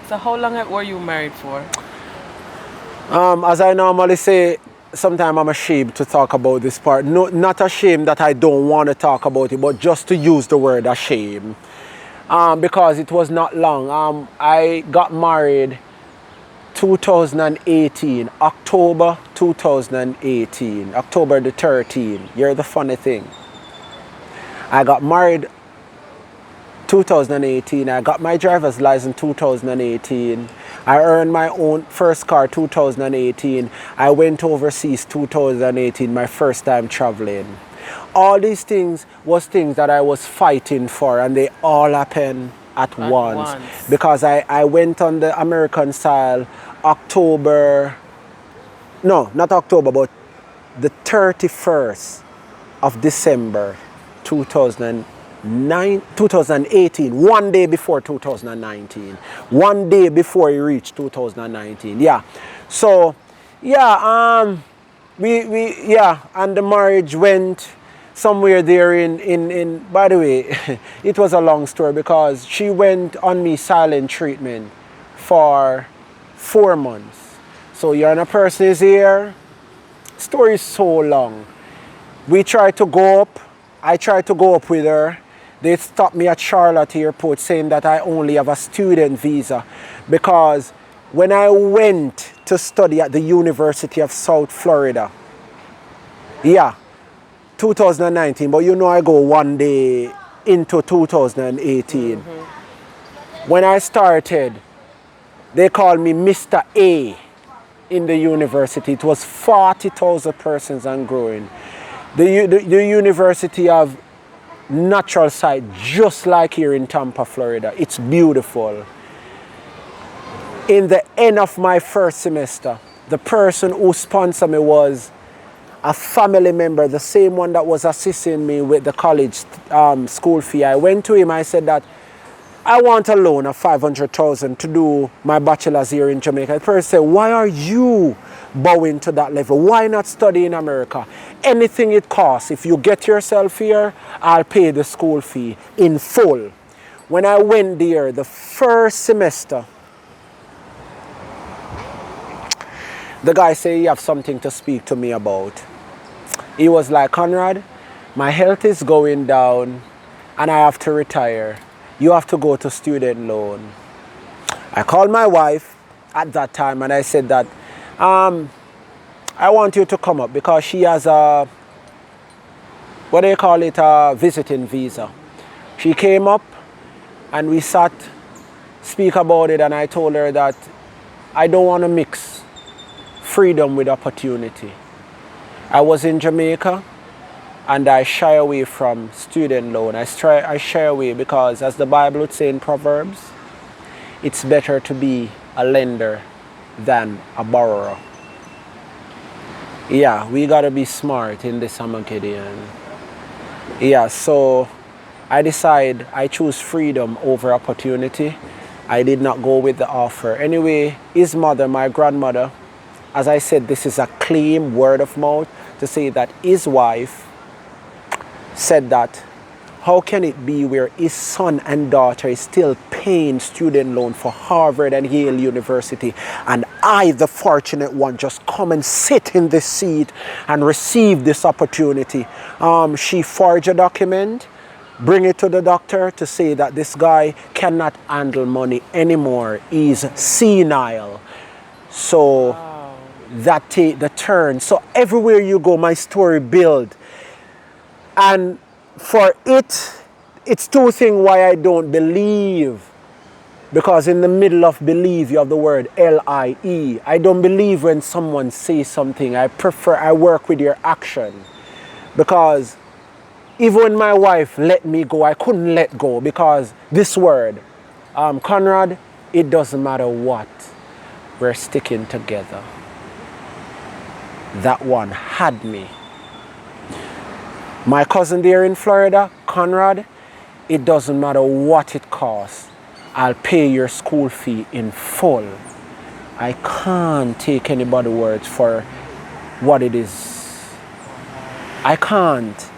So how long were you married for? As I normally say, sometimes I'm ashamed to talk about this part. No, not ashamed that I don't want to talk about it, but just to use the word ashamed. Because it was not long. I got married 2018, October 2018, October the 13th. Here's the funny thing. I got married 2018. I got my driver's license 2018. I earned my own first car 2018. I went overseas 2018, my first time traveling. All these things was things that I was fighting for, and they all happened at once. Because I went on the American style October, no, not October, but the 31st of December 2018, one day before 2019, one day before he reached 2019. Yeah, so yeah, and the marriage went somewhere there in by the way, it was a long story because she went on me silent treatment for 4 months. So you're a person is here, story is so long. We tried to go up, I tried to go up with her. They stopped me at Charlotte Airport saying that I only have a student visa because when I went to study at the University of South Florida, yeah, 2019, but you know I go one day into 2018. When I started, they called me Mr. A in the university. It was 40,000 persons and growing. The University of natural site, just like here in Tampa, Florida. It's beautiful. In the end of my first semester, the person who sponsored me was a family member, the same one that was assisting me with the college school fee. I went to him, I said that I want a loan of $500,000 to do my bachelor's here in Jamaica. The person said, why are you bowing to that level? Why not study in America? Anything it costs. If you get yourself here, I'll pay the school fee in full. When I went there, the first semester, the guy said, you have something to speak to me about. He was like, Conrad, my health is going down and I have to retire. You have to go to student loan. I called my wife at that time and I said that, I want you to come up because she has a, what do you call it, a visiting visa. She came up and we sat, speak about it, and I told her that I don't want to mix freedom with opportunity. I was in Jamaica and I shy away from student loan. I shy away because, as the Bible would say in Proverbs, it's better to be a lender than a borrower. Yeah, we gotta be smart in this Armageddon. Yeah, so I choose freedom over opportunity. I did not go with the offer. Anyway, his mother, my grandmother, as I said, this is a claim, word of mouth, to say that his wife said that, how can it be where his son and daughter is still paying student loan for Harvard and Yale University, and I, the fortunate one, just come and sit in this seat and receive this opportunity. She forged a document, bring it to the doctor to say that this guy cannot handle money anymore. He's senile. So that take the turn. So everywhere you go, my story build. And for it's two things why I don't believe. Because in the middle of believe, you have the word L-I-E. I don't believe when someone says something. I work with your action. Because even when my wife let me go, I couldn't let go because this word, Conrad, it doesn't matter what, we're sticking together. That one had me. My cousin there in Florida, Conrad, it doesn't matter what it costs. I'll pay your school fee in full. I can't take anybody's words for what it is. I can't.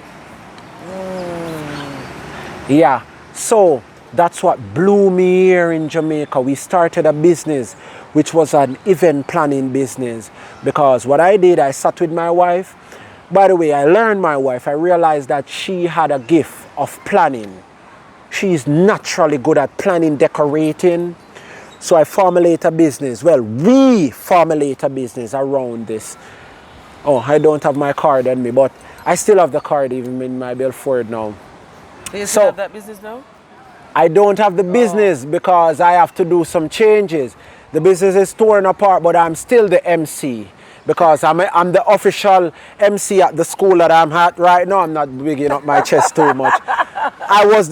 Yeah, so that's what blew me here in Jamaica. We started a business which was an event planning business, because what I did, I sat with my wife. By the way, I learned my wife. I realized that she had a gift of planning. She's naturally good at planning, decorating. So I formulate a business. Well, we formulate a business around this. Oh, I don't have my card on me, but I still have the card even in my billboard now. Do you still have that business now? I don't have the business because I have to do some changes. The business is torn apart, but I'm still the MC. Because I'm the official MC at the school that I'm at right now. I'm not bigging up my chest too much. I was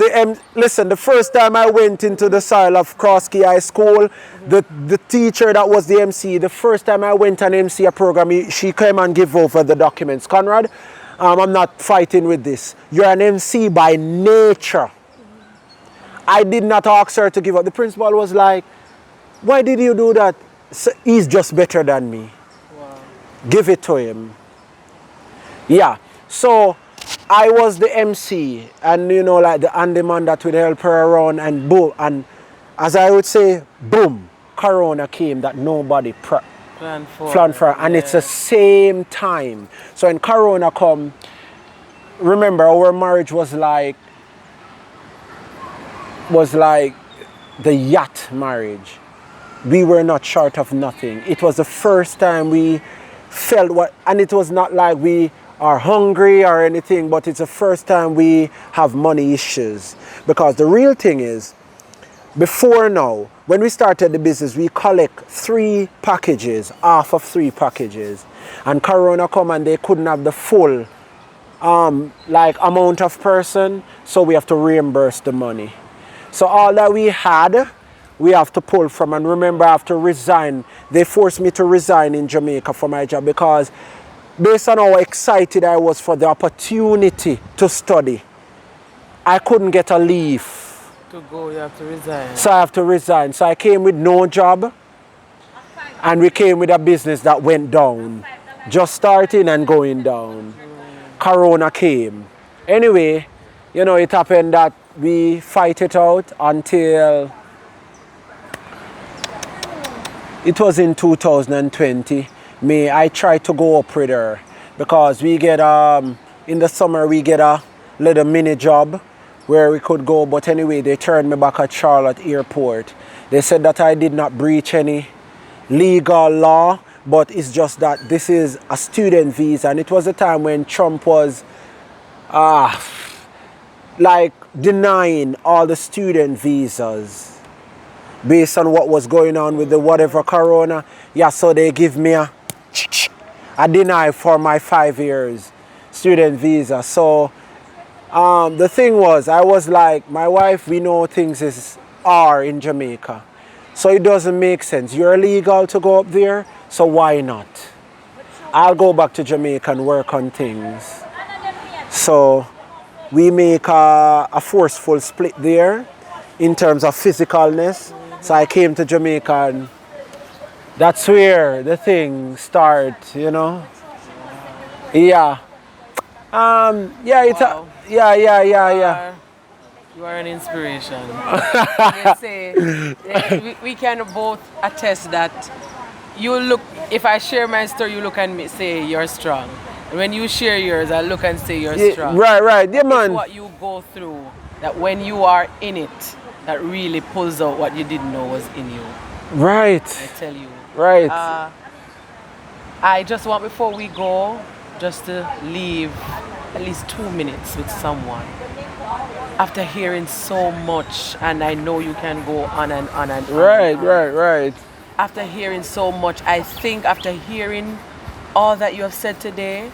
listen, the first time I went into the soil of Crosskey High School, the teacher that was the MC, the first time I went and MC a program, she came and gave over the documents. Conrad, I'm not fighting with this. You're an MC by nature. I did not ask her to give up. The principal was like, why did you do that? So he's just better than me. Give it to him. Yeah, so I was the MC, and you know, like the handyman that would help her around, and boom, and as I would say, boom, Corona came that nobody planned for, and it's the same time. So when Corona come, remember our marriage was like the yacht marriage. We were not short of nothing. It was the first time we felt what, and it was not like we are hungry or anything, but it's the first time we have money issues. Because the real thing is, before now, when we started the business, we collect 3 packages, half of 3 packages, and Corona come and they couldn't have the full amount of person, so we have to reimburse the money. So all that we had, we have to pull from. And remember, I have to resign. They forced me to resign in Jamaica for my job because based on how excited I was for the opportunity to study, I couldn't get a leave. To go, you have to resign. So I have to resign. So I came with no job, and we came with a business that went down. Just starting and going down. Corona came. Anyway, you know, it happened that we fight it out until it was in 2020. I tried to go up with her because we get in the summer we get a little mini job where we could go, but anyway they turned me back at Charlotte Airport. They said that I did not breach any legal law, but it's just that this is a student visa, and it was a time when Trump was like denying all the student visas based on what was going on with the whatever Corona. Yeah, so they give me a deny for my 5 years student visa. So the thing was, I was like, my wife, we know things are in Jamaica. So it doesn't make sense. You're illegal to go up there, so why not? I'll go back to Jamaica and work on things. So we make a forceful split there in terms of physicalness. So I came to Jamaica and that's where the thing starts, you know. Yeah. Yeah, it's Wow. yeah. You are an inspiration. They say we can both attest that you look. If I share my story, you look and me say you're strong. And when you share yours, I look and say you're Yeah, strong. right. Yeah, It's man. what you go through that when you are in it, that really pulls out what you didn't know was in you. Right. I tell you. Right. I just want before we go, just to leave at least 2 minutes with someone. After hearing so much, and I know you can go on and on and on. Right. After hearing so much, I think after hearing all that you have said today,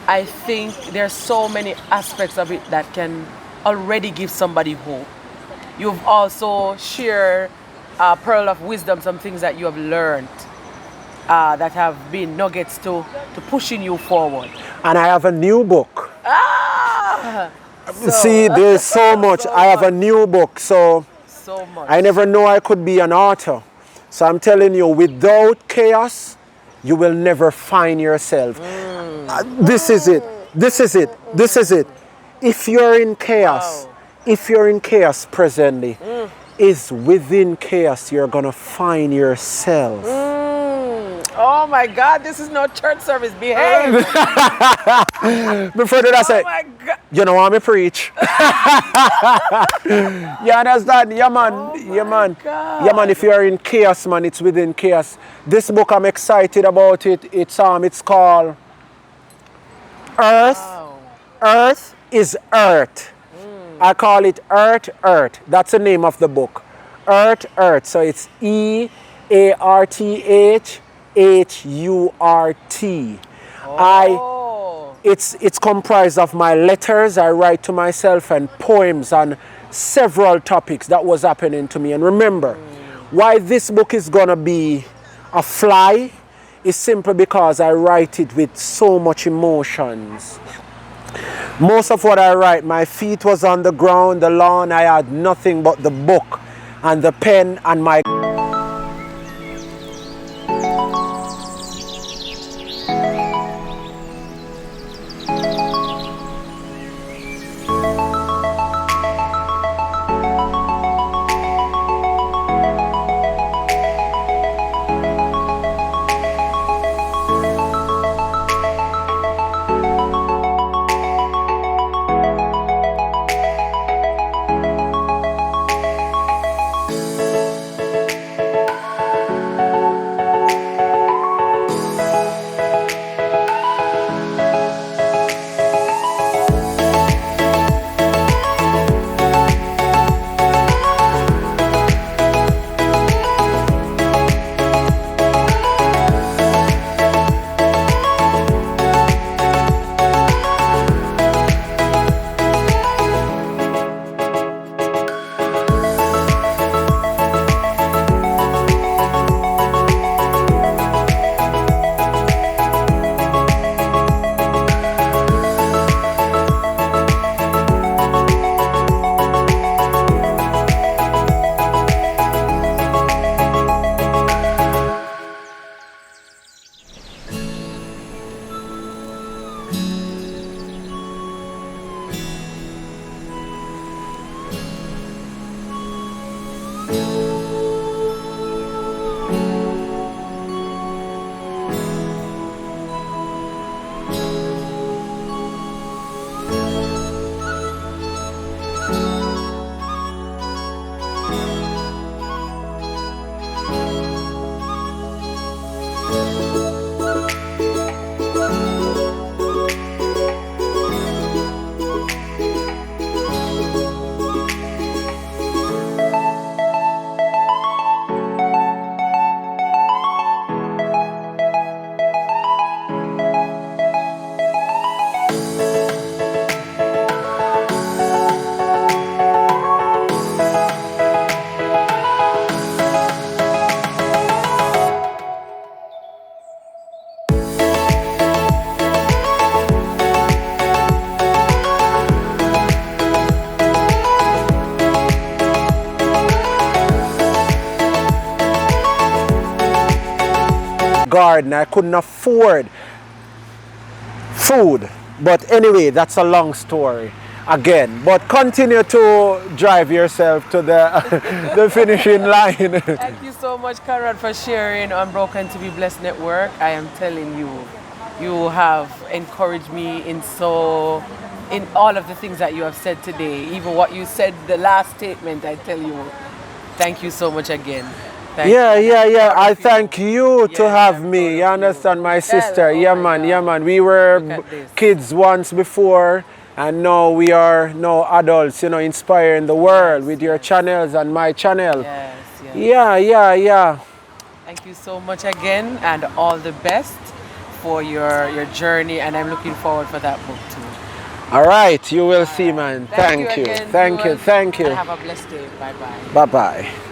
I think there's so many aspects of it that can already give somebody hope. You've also shared a pearl of wisdom, some things that you have learned that have been nuggets to pushing you forward. And I have a new book. Ah! See, there's so much. I have a new book, so much. I never know I could be an author. So I'm telling you, without chaos, you will never find yourself. This is it. If you're in chaos, Wow. if you're in chaos presently, is within chaos you're gonna find yourself. Oh my God, this is no church service. Behave. Before that I say, Oh my God. you know I'm a preach. You understand? Yeah man. God. Yeah man, if you're in chaos, man, it's within chaos. This book I'm excited about it. It's called Earth. Wow. Earth is Earth. I call it Earth. That's the name of the book. Earth. So it's EARTHHURT. Oh. It's comprised of my letters I write to myself and poems on several topics that was happening to me. And remember, why this book is gonna be a fly is simply because I write it with so much emotions. Most of what I write, my feet was on the ground, the lawn, I had nothing but the book and the pen and my garden. I couldn't afford food. But anyway, that's a long story again. But continue to drive yourself to the, the finishing line. Thank you so much, Conrad, for sharing Unbroken to be Blessed Network. I am telling you, you have encouraged me in all of the things that you have said today. Even what you said, the last statement, I tell you, thank you so much again. Thank you. I thank you to have me. You understand, my sister? Oh my Yeah, God. man. We were Look at this. kids once before, and now we are now adults, inspiring the world with your channels and my channel. Yes. Yeah. Thank you so much again, and all the best for your journey, and I'm looking forward for that book too. All right, you will see, man. Thank you. Again, Thank you. viewers, Thank you. and have a blessed day. Bye-bye. Bye-bye.